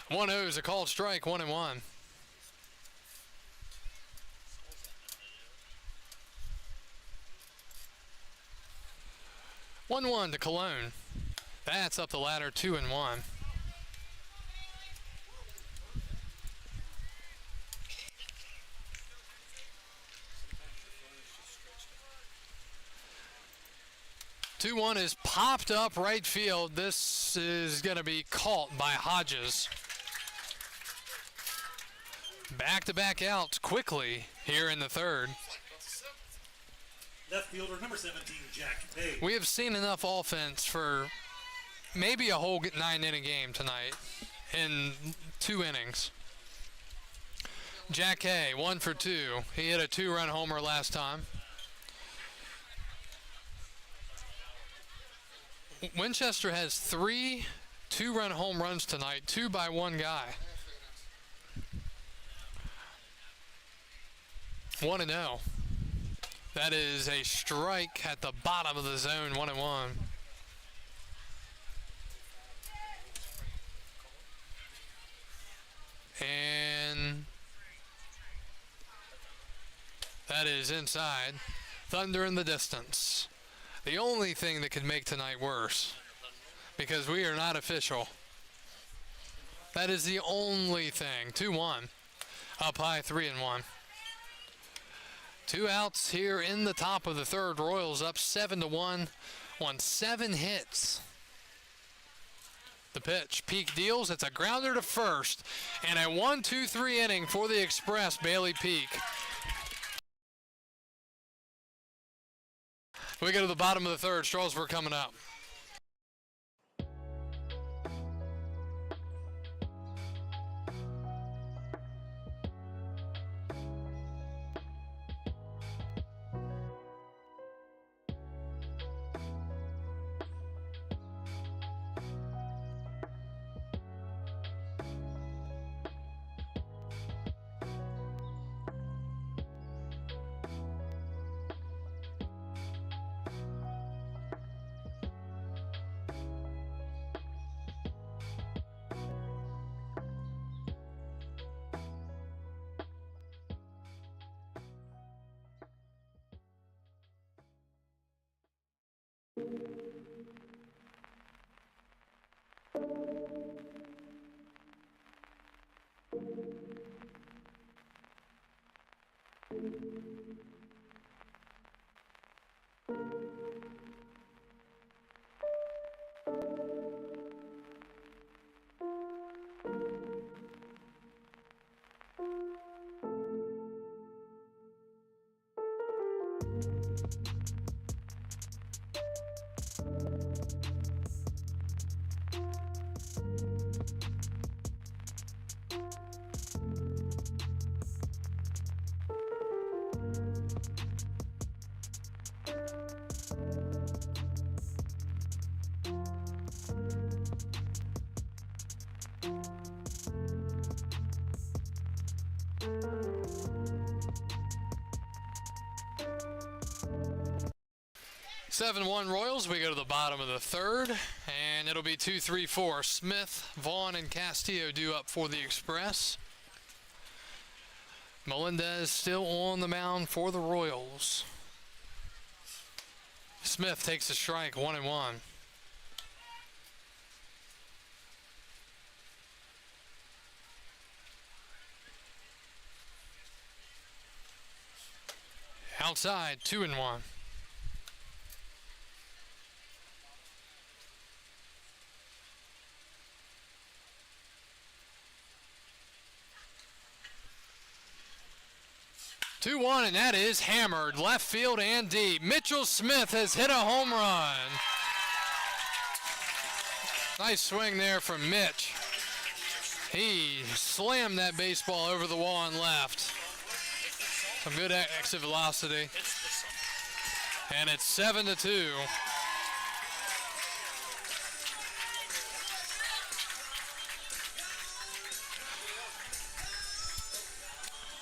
One O is a called strike, 1-1. 1-1 to Cologne. That's up the ladder, 2-1. Two one is popped up right field. This is going to be caught by Hodges. Back-to-back outs quickly here in the third. Left fielder, number 17, Jack. Hey. We have seen enough offense for maybe a whole 9-inning game tonight in 2 innings. Jack Hay, 1 for 2. He hit a 2-run homer last time. Winchester has 3 2-run home runs tonight, 2 by 1 guy. 1-0. That is a strike at the bottom of the zone, 1-1. And that is inside. Thunder in the distance. The only thing that could make tonight worse, because we are not official. That is the only thing. 2-1. Up high, 3-1. 2 outs here in the top of the third. Royals up 7-1 on 7 hits. The pitch. Peak deals. It's a grounder to first. And a 1-2-3 inning for the Express, Bailey Peak. We go to the bottom of the third. Strasburg coming up. Seven 1 Royals. We go to the bottom of the third, and it'll be 2-3-4. Smith, Vaughn, and Castillo due up for the Express. Melendez still on the mound for the Royals. Smith takes a strike, 1-1. outside, 2-1. Two one, and that is hammered left field and deep. Mitchell Smith has hit a home run. Nice swing there from Mitch. He slammed that baseball over the wall and left. Some good exit velocity. And it's 7-2.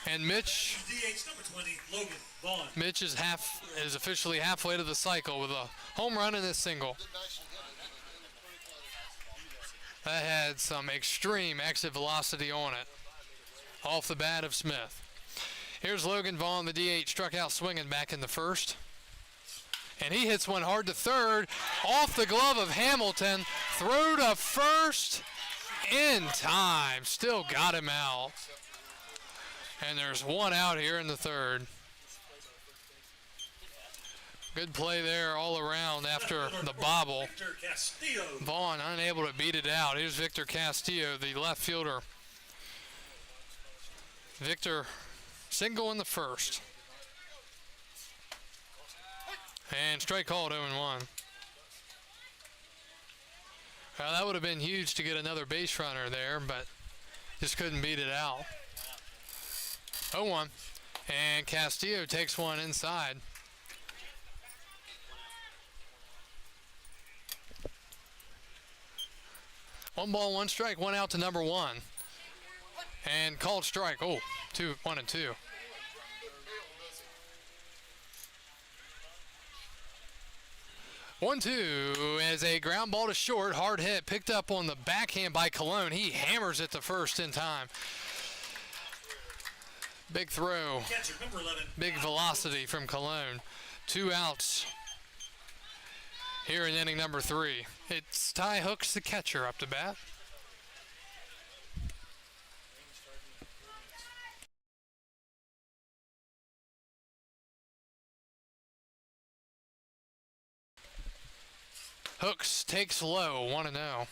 And Mitch, DH number 20, Logan Vaughn. Mitch is officially halfway to the cycle with a home run and a single. That had some extreme exit velocity on it, off the bat of Smith. Here's Logan Vaughn, the DH, struck out swinging back in the first. And he hits one hard to third, off the glove of Hamilton, throw to first, in time, still got him out. And there's one out here in the third. Good play there all around after the bobble. Victor Castillo. Vaughn unable to beat it out. Here's Victor Castillo, the left fielder. Victor single in the first. And strike called 0-1. Well, that would have been huge to get another base runner there, but just couldn't beat it out. 0-1. And Castillo takes one inside. One ball, one strike, one out to number one. And called strike. Oh, 1-2. 1-2 as a ground ball to short, hard hit, picked up on the backhand by Cologne. He hammers it to first in time. Big throw, Catcher number 11. big velocity from Cologne. 2 outs here in inning number 3. It's Ty Hooks, the catcher, up to bat. Hooks takes low, 1-0.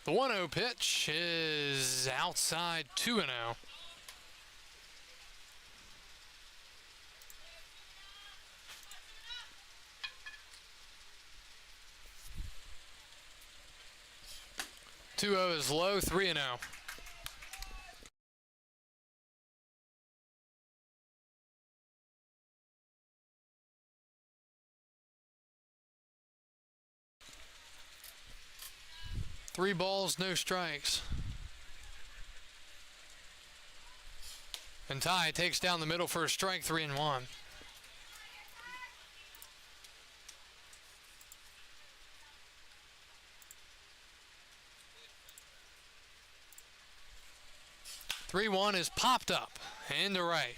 The 1-0 pitch is outside, 2-0. Two-0 is low, 3-0. Three balls, no strikes. And Ty takes down the middle for a strike, 3-1. Three one is popped up into right.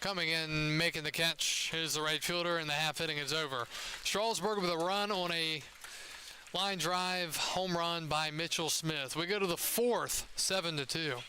Coming in, making the catch is the right fielder, and the half inning is over. Strasburg with a run on a line drive home run by Mitchell Smith. We go to the fourth, 7-2.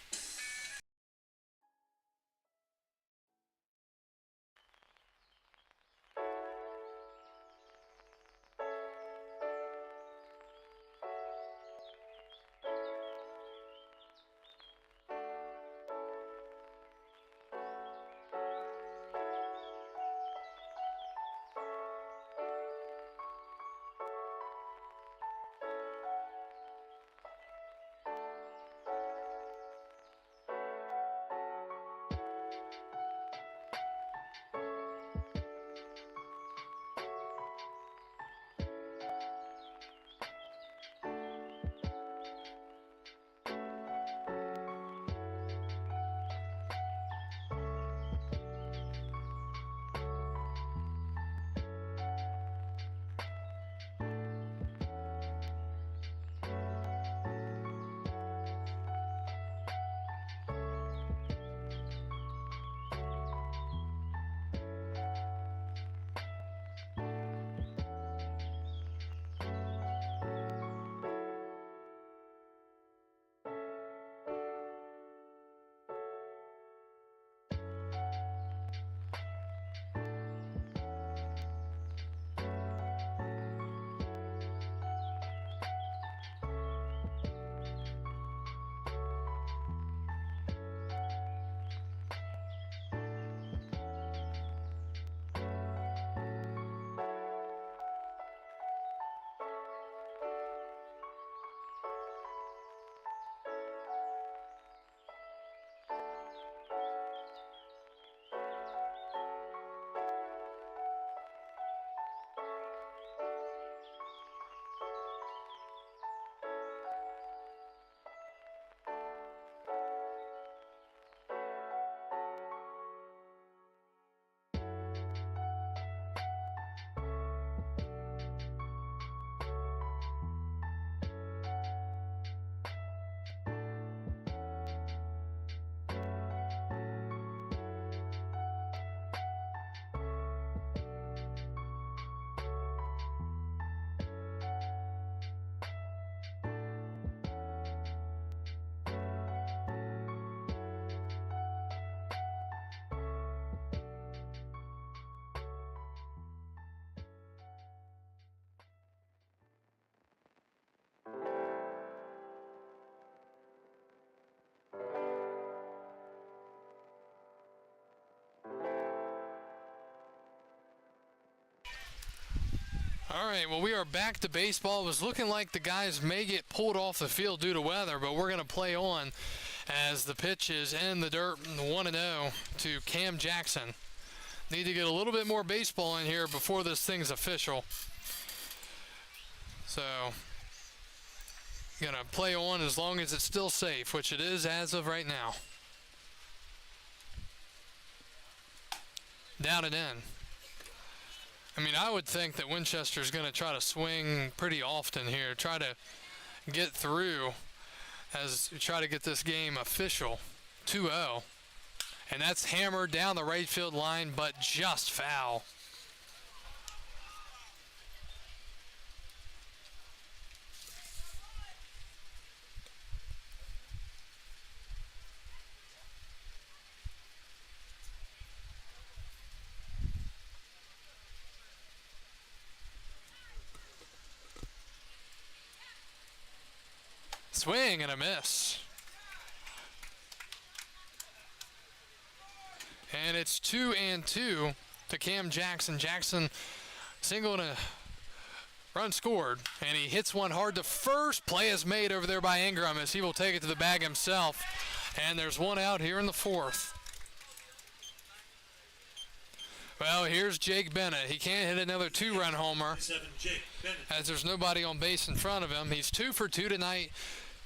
All right, well, we are back to baseball. It was looking like the guys may get pulled off the field due to weather, but we're going to play on as the pitch is in the dirt, 1-0 to Cam Jackson. Need to get a little bit more baseball in here before this thing's official. So, going to play on as long as it's still safe, which it is as of right now. Down and in. I mean, I would think that Winchester's going to try to swing pretty often here, try to get through as we try to get this game official. 2-0. And that's hammered down the right field line, but just foul. Swing and a miss. And it's 2-2 to Cam Jackson. Jackson single and a run scored. And he hits one hard to first. Play is made over there by Ingram as he will take it to the bag himself. And there's one out here in the fourth. Well, here's Jake Bennett. He can't hit another two-run homer as there's nobody on base in front of him. He's 2 for 2 tonight.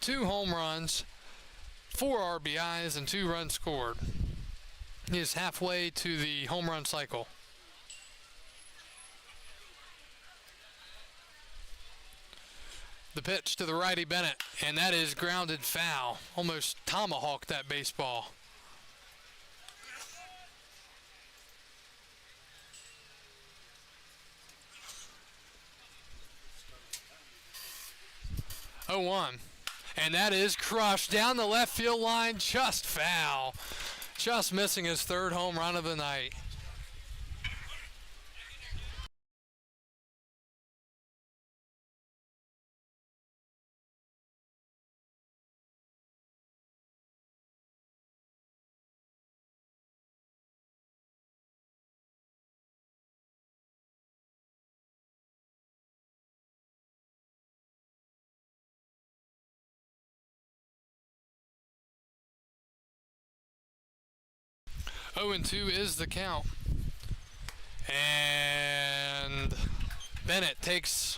2 home runs, 4 RBIs, and 2 runs scored. He is halfway to the home run cycle. The pitch to the righty Bennett, and that is grounded foul. Almost tomahawked that baseball. Oh, 1. And that is crushed down the left field line, just foul. Just missing his 3rd home run of the night. Oh, 2 is the count. And Bennett takes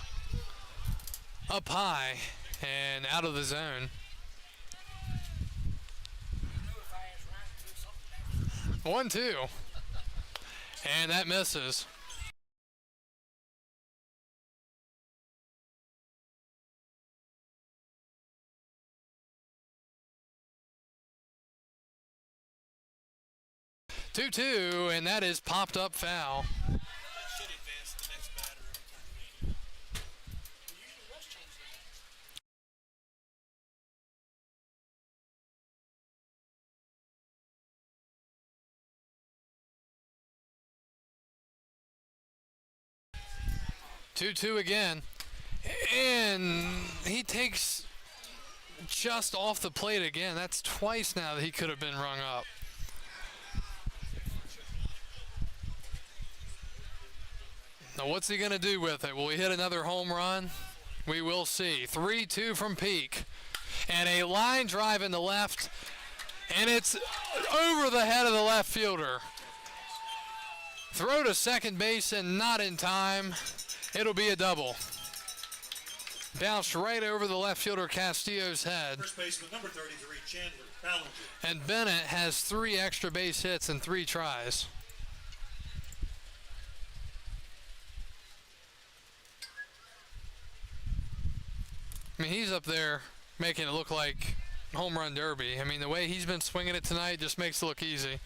up high and out of the zone. 1-2. And that misses. Two, and that is popped up foul. Should advance the next batter every time we usually rush change that. 2-2 again. And he takes just off the plate again. That's twice now that he could have been rung up. Now what's he going to do with it? Will he hit another home run? We will see. 3-2 from Peak. And a line drive in the left. And it's over the head of the left fielder. Throw to second base and not in time. It'll be a double. Bounced right over the left fielder Castillo's head. First baseman number 33, Chandler Ballinger. And Bennett has 3 extra base hits and 3 tries. I mean, he's up there making it look like home run derby. I mean, the way he's been swinging it tonight just makes it look easy.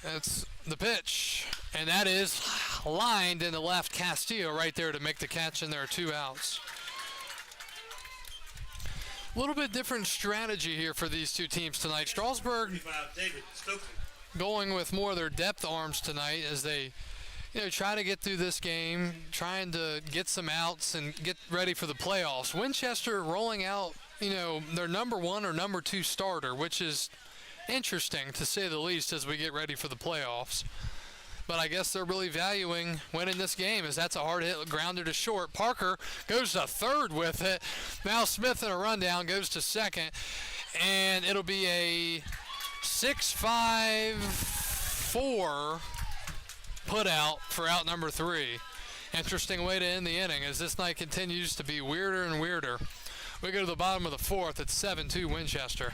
That's the pitch, and that is lined in the left. Castillo right there to make the catch, and there are 2 outs. A little bit different strategy here for these two teams tonight. Strasburg going with more of their depth arms tonight as they try to get through this game, trying to get some outs and get ready for the playoffs. Winchester rolling out their number 1 or number 2 starter, which is interesting to say the least as we get ready for the playoffs. But I guess they're really valuing winning this game, as that's a hard hit, grounded to short. Parker goes to third with it. Now Smith in a rundown goes to second, and it'll be a 6-5-4 put out for out number 3. Interesting way to end the inning as this night continues to be weirder and weirder. We go to the bottom of the 4th. It's 7-2 Winchester.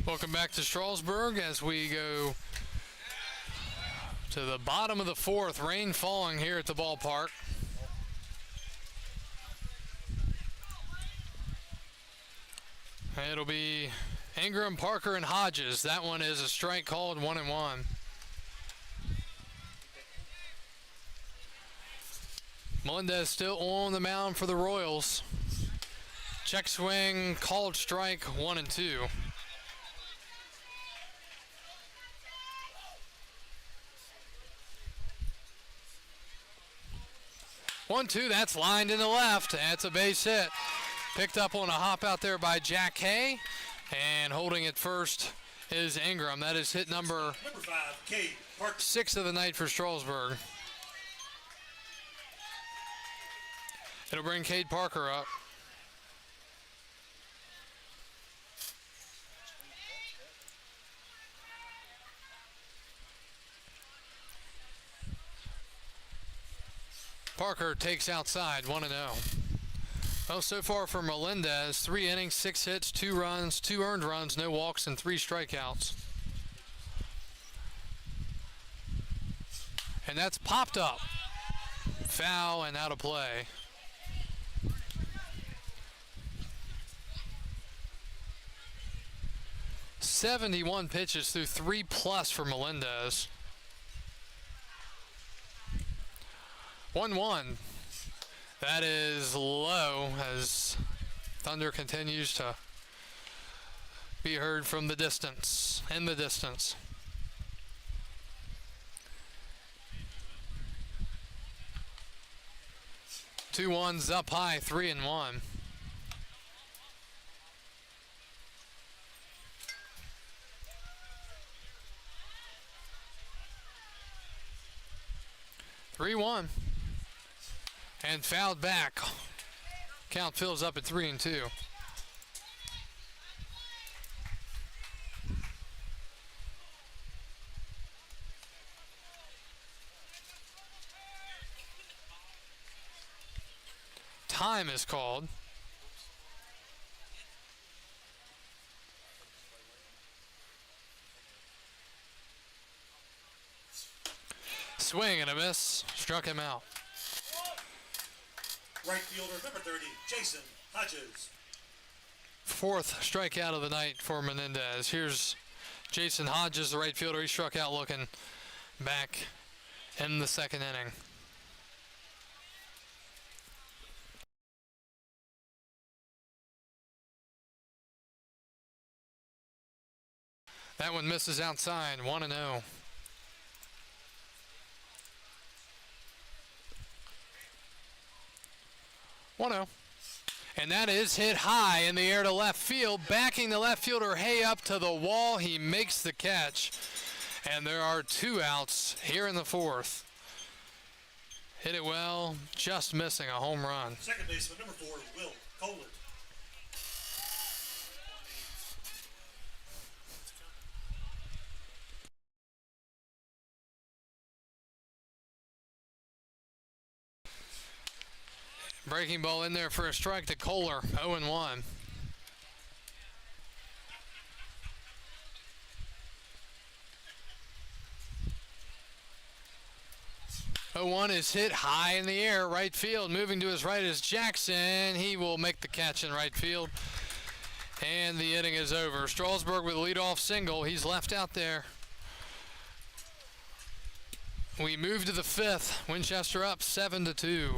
Welcome back to Strasburg as we go to the bottom of the 4th. Rain falling here at the ballpark. It'll be Ingram, Parker, and Hodges. That one is a strike called, 1-1. Melendez still on the mound for the Royals. Check swing, called strike, 1-2. 1-2, that's lined in the left. That's a base hit. Picked up on a hop out there by Jack Hay. And holding it first is Ingram. That is hit number 6 of the night for Strasburg. It'll bring Cade Parker up. Parker takes outside, 1-0. Well, so far for Melendez, 3 innings, 6 hits, 2 runs, 2 earned runs, no walks, and 3 strikeouts. And that's popped up. Foul and out of play. '71 pitches through 3+ for Melendez. 1-1. That is low as thunder continues to be heard from the distance, in the distance. Two ones up high, 3-1. And fouled back. Count fills up at 3-2. Time is called. Swing and a miss. Struck him out. Right fielder, number 30, Jason Hodges. 4th strikeout of the night for Menendez. Here's Jason Hodges, the right fielder. He struck out looking back in the 2nd inning. That one misses outside, 1-0. 1-0. And that is hit high in the air to left field. Backing the left fielder Hay up to the wall. He makes the catch. And there are 2 outs here in the 4th. Hit it well, just missing a home run. Second baseman, number 4, Will Kohler. Breaking ball in there for a strike to Kohler, 0-1. 0-1 is hit high in the air, right field. Moving to his right is Jackson. He will make the catch in right field. And the inning is over. Strasburg with a leadoff single. He's left out there. We move to the 5th. Winchester up 7-2.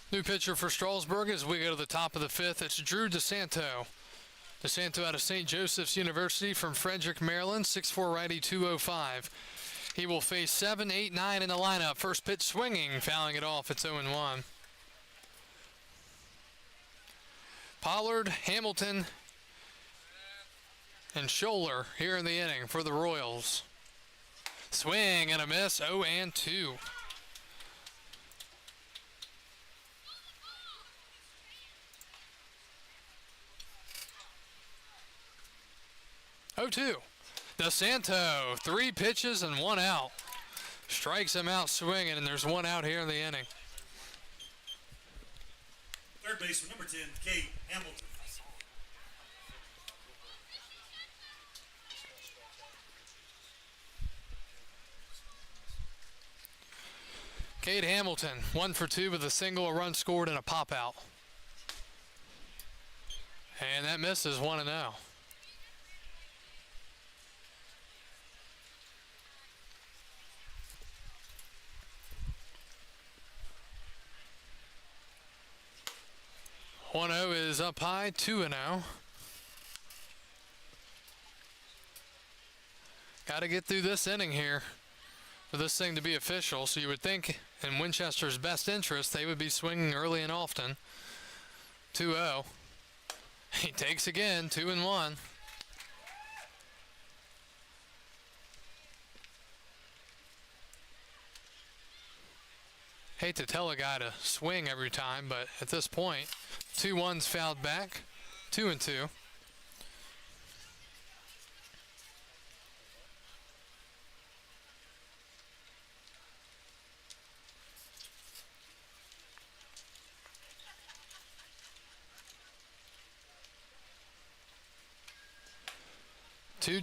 New pitcher for Strasburg as we go to the top of the 5th. It's Drew DeSanto. DeSanto out of St. Joseph's University from Frederick, Maryland, 6'4", righty, 205. He will face 7, 8, 9 in the lineup. First pitch swinging, fouling it off. It's 0-1. Pollard, Hamilton, and Scholler here in the inning for the Royals. Swing and a miss, 0-2. DeSanto, 3 pitches and 1 out. Strikes him out swinging, and there's 1 out here in the inning. Third baseman, number 10, Kate Hamilton. Cade Hamilton, 1 for 2 with a single, a run scored, and a pop out. And that misses 1-0. Is up high, 2-0. Got to get through this inning here for this thing to be official. So you would think in Winchester's best interest they would be swinging early and often. 2-0. He takes again, 2-1. Hate to tell a guy to swing every time, but at this point, 2-1's fouled back, 2-2.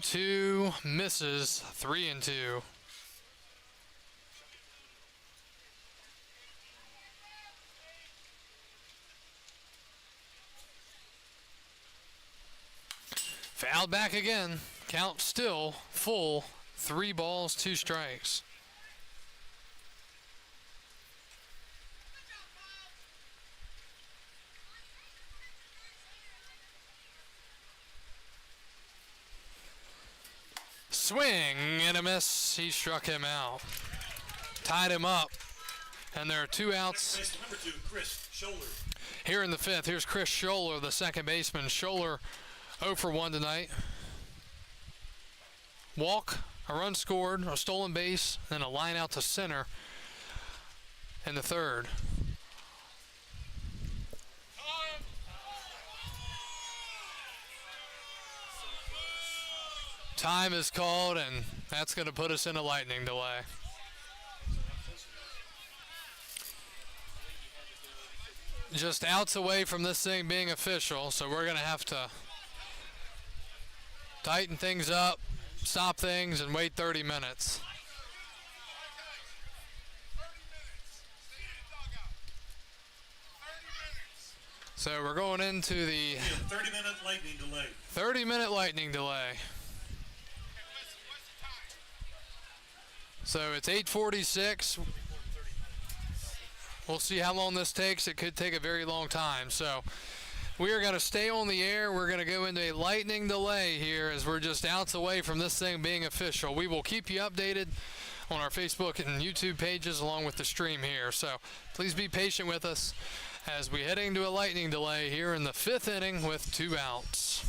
Two misses, 3-2. Fouled back again. Count still full. 3 balls, 2 strikes. Swing and a miss. He struck him out. Tied him up. And there are 2 outs. Number 2, Chris Scholler. Here in the 5th, here's Chris Scholler, the second baseman. Scholler 0 for 1 tonight. Walk, a run scored, a stolen base, and a line out to center in the 3rd. Time is called, and that's going to put us in a lightning delay. Just outs away from this thing being official, so we're going to have to tighten things up, stop things, and wait 30 minutes. So we're going into the 30-minute lightning delay. 30-minute lightning delay. So it's 8:46. We'll see how long this takes. It could take a very long time. So we are going to stay on the air. We're going to go into a lightning delay here as we're just outs away from this thing being official. We will keep you updated on our Facebook and YouTube pages along with the stream here. So please be patient with us as we head into a lightning delay here in the 5th inning with 2 outs.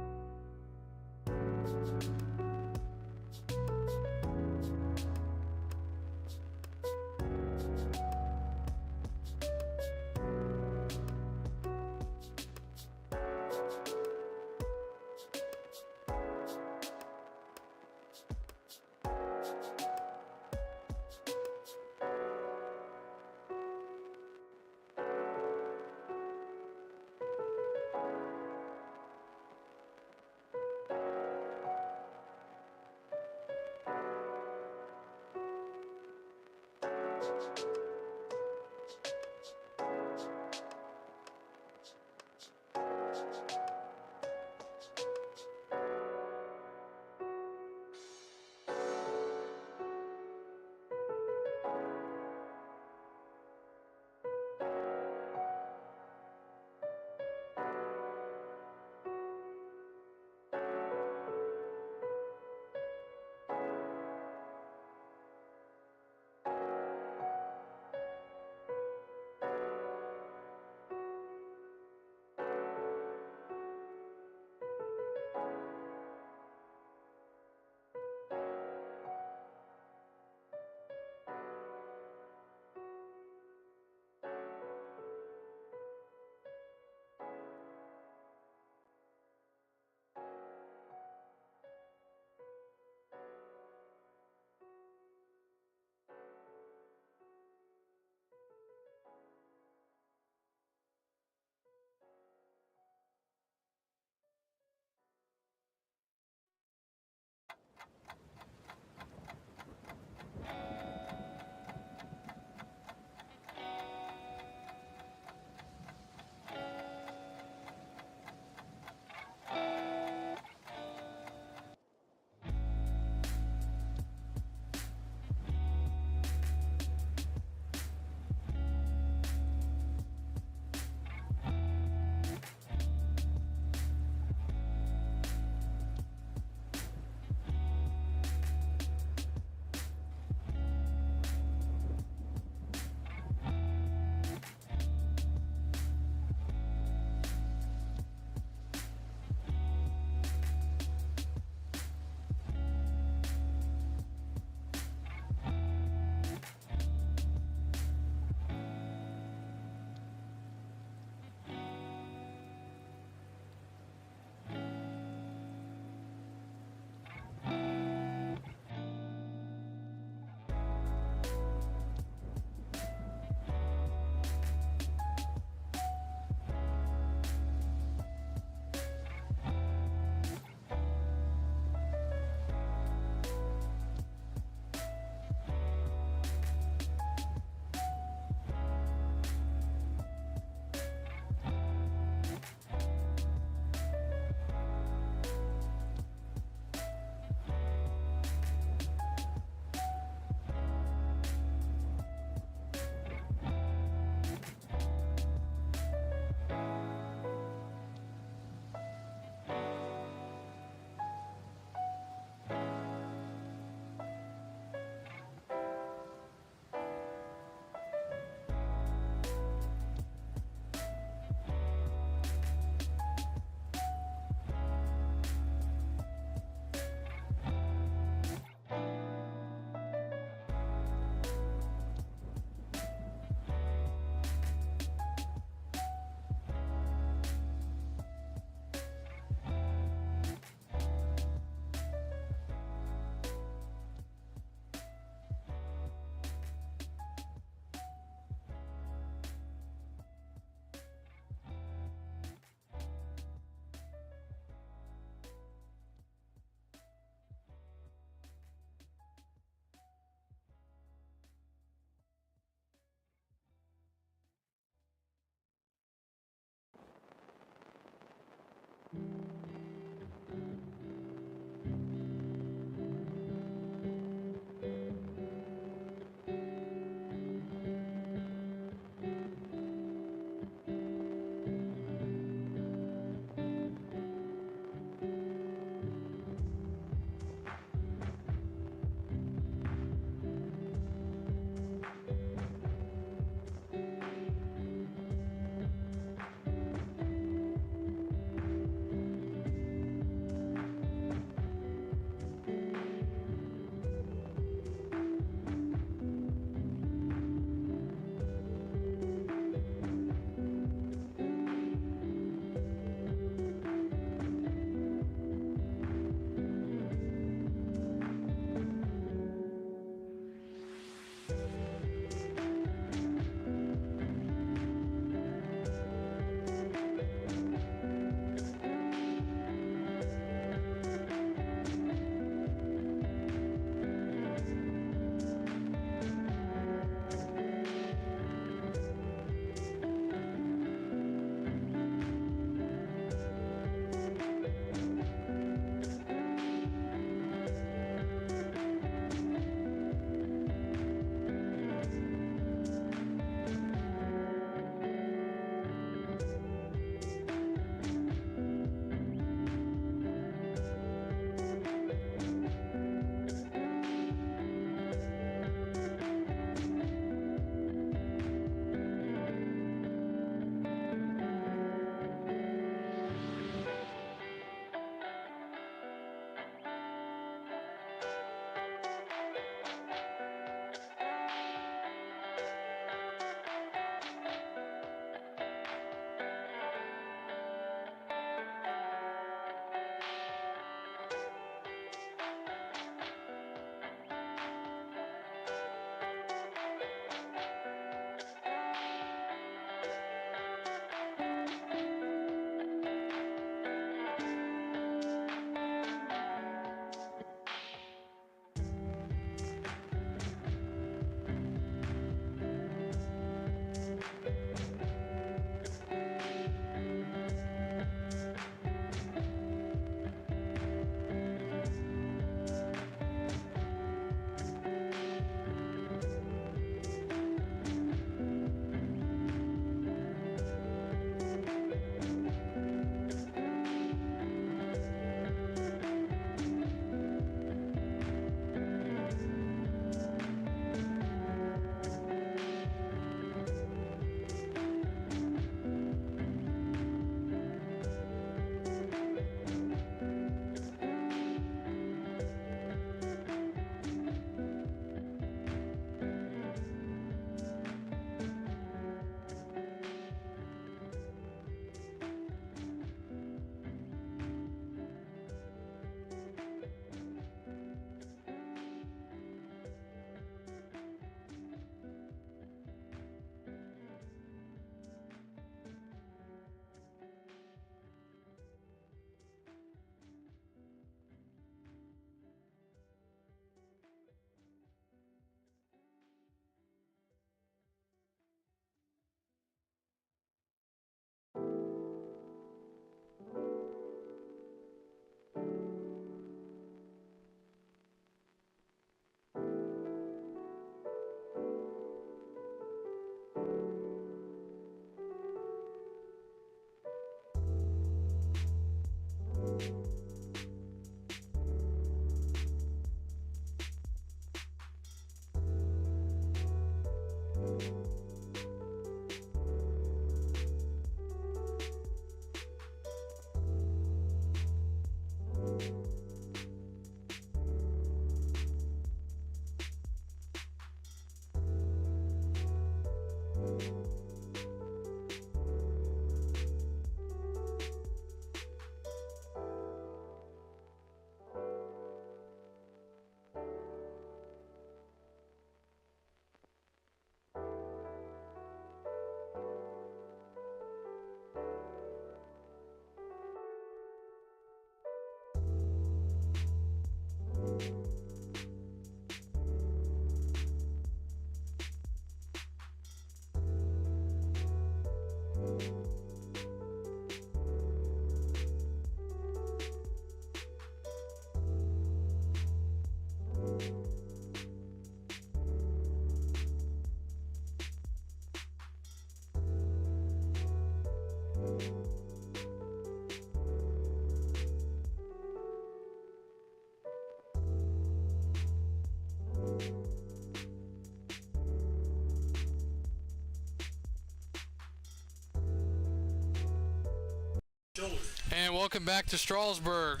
And welcome back to Strasburg.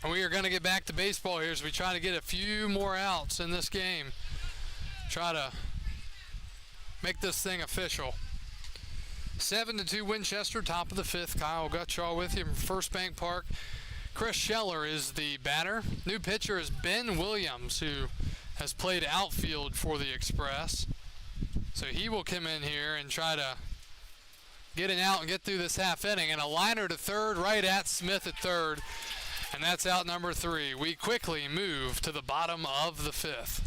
We are going to get back to baseball here as we try to get a few more outs in this game. Try to make this thing official. 7-2 Winchester, top of the fifth. Kyle Guttraw with you from First Bank Park. Chris Scheller is the batter. New pitcher is Ben Williams, who has played outfield for the Express. So he will come in here and try to get an out and get through this half inning. And a liner to third, right at Smith at third. And that's out number 3. We quickly move to the bottom of the fifth.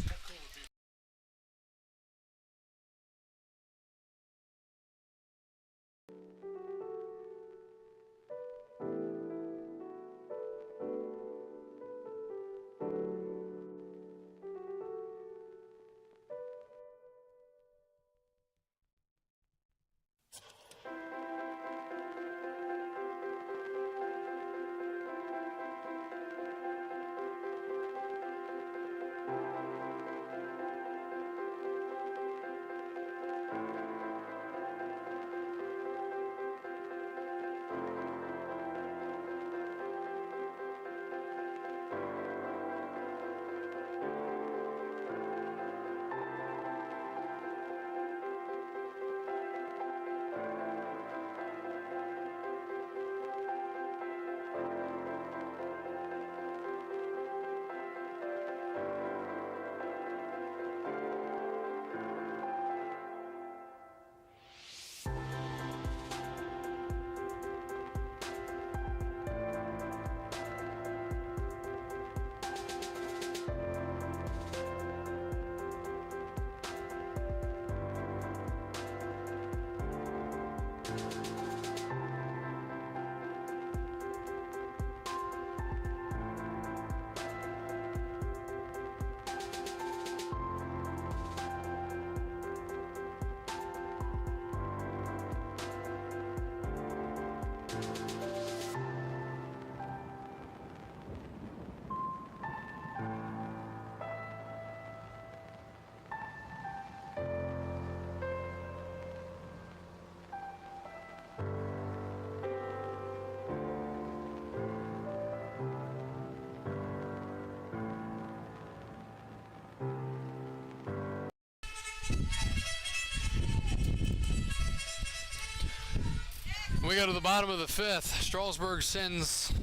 We go to the bottom of the fifth. Strasburg sends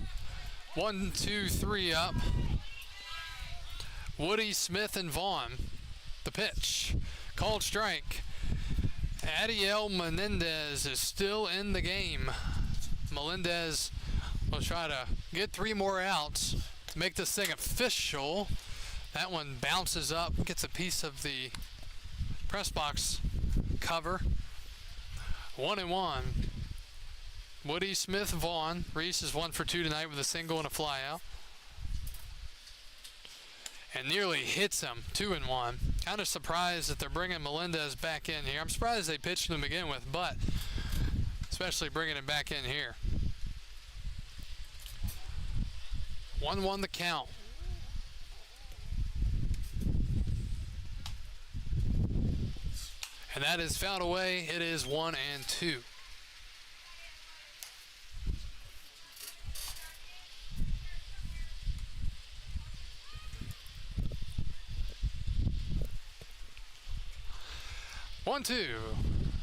1, 2, 3 up. Woody, Smith, and Vaughn. The pitch. Called strike. Adiel Menendez is still in the game. Melendez will try to get 3 more outs to make this thing official. That one bounces up, gets a piece of the press box cover. 1-1. Woody, Smith, Vaughn. Reese is 1 for 2 tonight with a single and a fly out. And nearly hits him, 2-1. Kind of surprised that they're bringing Melendez back in here. I'm surprised they pitched him to begin with, but especially bringing him back in here. 1-1 the count. And that is fouled away. It is 1-2.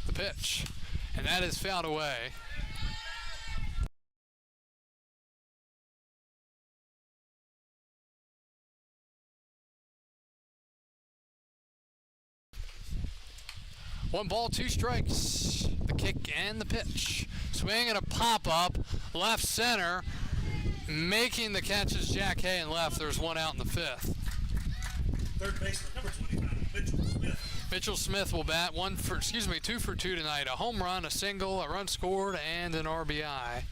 The pitch, and that is fouled away. One ball, 2 strikes. The kick and the pitch. Swing and a pop-up, left center. Making the catches Jack Hay and left. There's 1 out in the fifth. Third baseman, number 25, Mitchell Smith. Mitchell Smith will bat 2 for 2 tonight. A home run, a single, a run scored, and an RBI.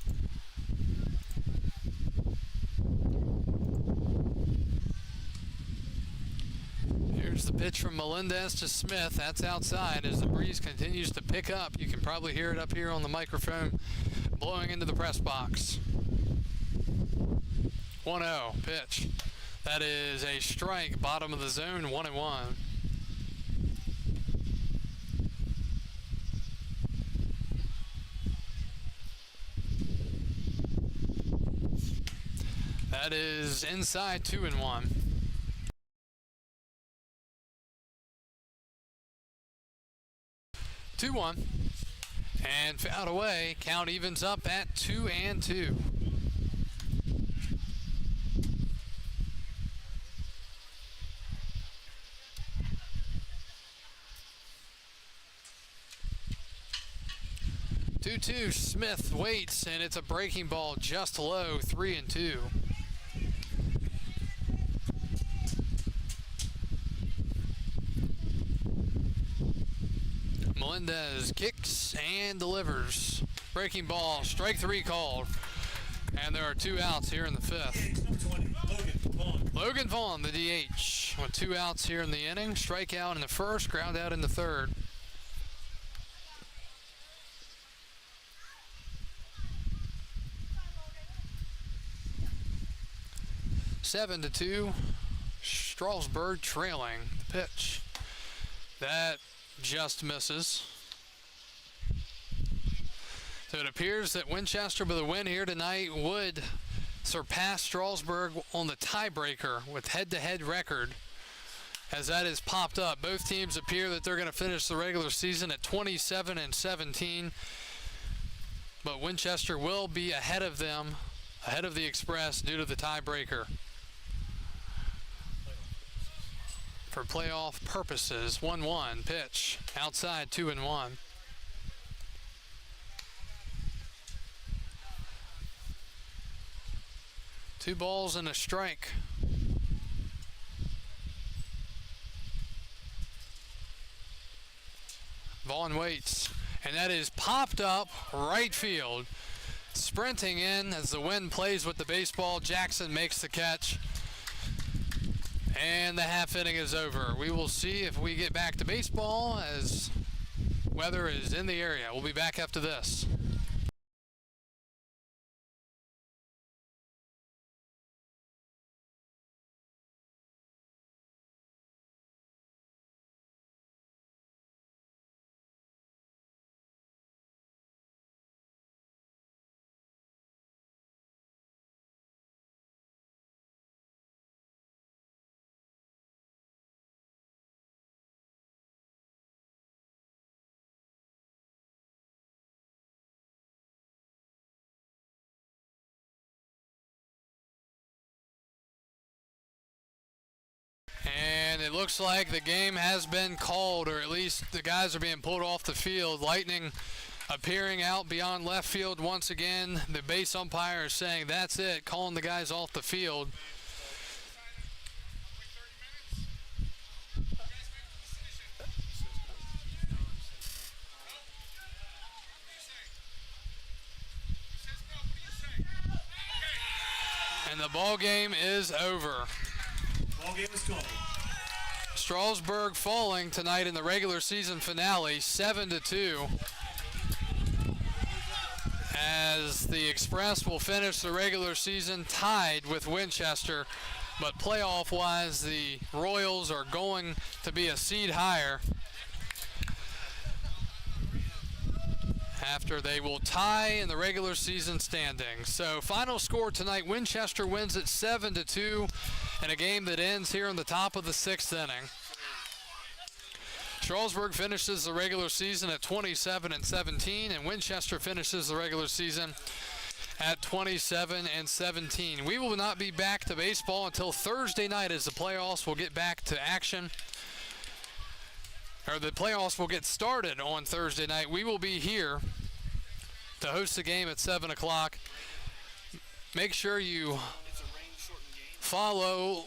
Here's Here's the pitch from Melendez to Smith. That's outside as the breeze continues to pick up. You can probably hear it up here on the microphone blowing into the press box. 1-0 pitch. That is a strike, bottom of the zone, 1-1. That is inside, 2-1. 2-1. And fouled away. Count evens up at 2-2. Smith waits, and it's a breaking ball just low, 3-2. Melendez kicks and delivers. Breaking ball, strike 3 called. And there are 2 outs here in the 5th. Logan Vaughn, the DH, with 2 outs here in the inning. Strikeout in the 1st, ground out in the 3rd. 7-2. Strasburg trailing the pitch. That just misses. So it appears that Winchester, with a win here tonight, would surpass Strasburg on the tiebreaker with head-to-head record, as that has popped up. Both teams appear that they're going to finish the regular season at 27-17, but Winchester will be ahead of them, ahead of the Express, due to the tiebreaker. For playoff purposes, 1-1 pitch, outside, 2-1. Two balls and a strike. Vaughn waits, and that is popped up right field. Sprinting in as the wind plays with the baseball. Jackson makes the catch. And the half inning is over. We will see if we get back to baseball as weather is in the area. We'll be back after this. And it looks like the game has been called, or at least the guys are being pulled off the field. Lightning appearing out beyond left field once again. The base umpire is saying that's it, calling the guys off the field. And the ball game is over. Ball game is called. Strasburg falling tonight in the regular season finale, 7-2. As the Express will finish the regular season tied with Winchester, but playoff-wise, the Royals are going to be a seed higher after they will tie in the regular season standings. So final score tonight, Winchester wins at 7-2 in a game that ends here in the top of the 6th inning. Strasburg finishes the regular season at 27-17, and Winchester finishes the regular season at 27-17. We will not be back to baseball until Thursday night, as the playoffs will get back to action. Or the playoffs will get started on Thursday night. We will be here to host the game at 7 o'clock. Make sure you follow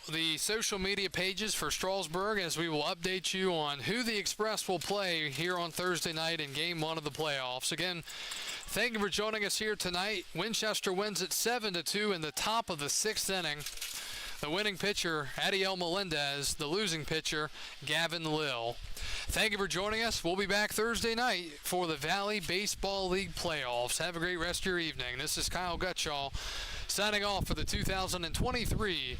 the social media pages for Strasburg, as we will update you on who the Express will play here on Thursday night in Game 1 of the playoffs. Again, thank you for joining us here tonight. Winchester wins at 7-2 in the top of the 6th inning The winning pitcher, Adiel Melendez. The losing pitcher, Gavin Lill. Thank you for joining us. We'll be back Thursday night for the Valley Baseball League playoffs. Have a great rest of your evening. This is Kyle Gutschall signing off for the 2023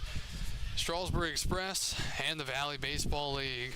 Strasburg Express and the Valley Baseball League.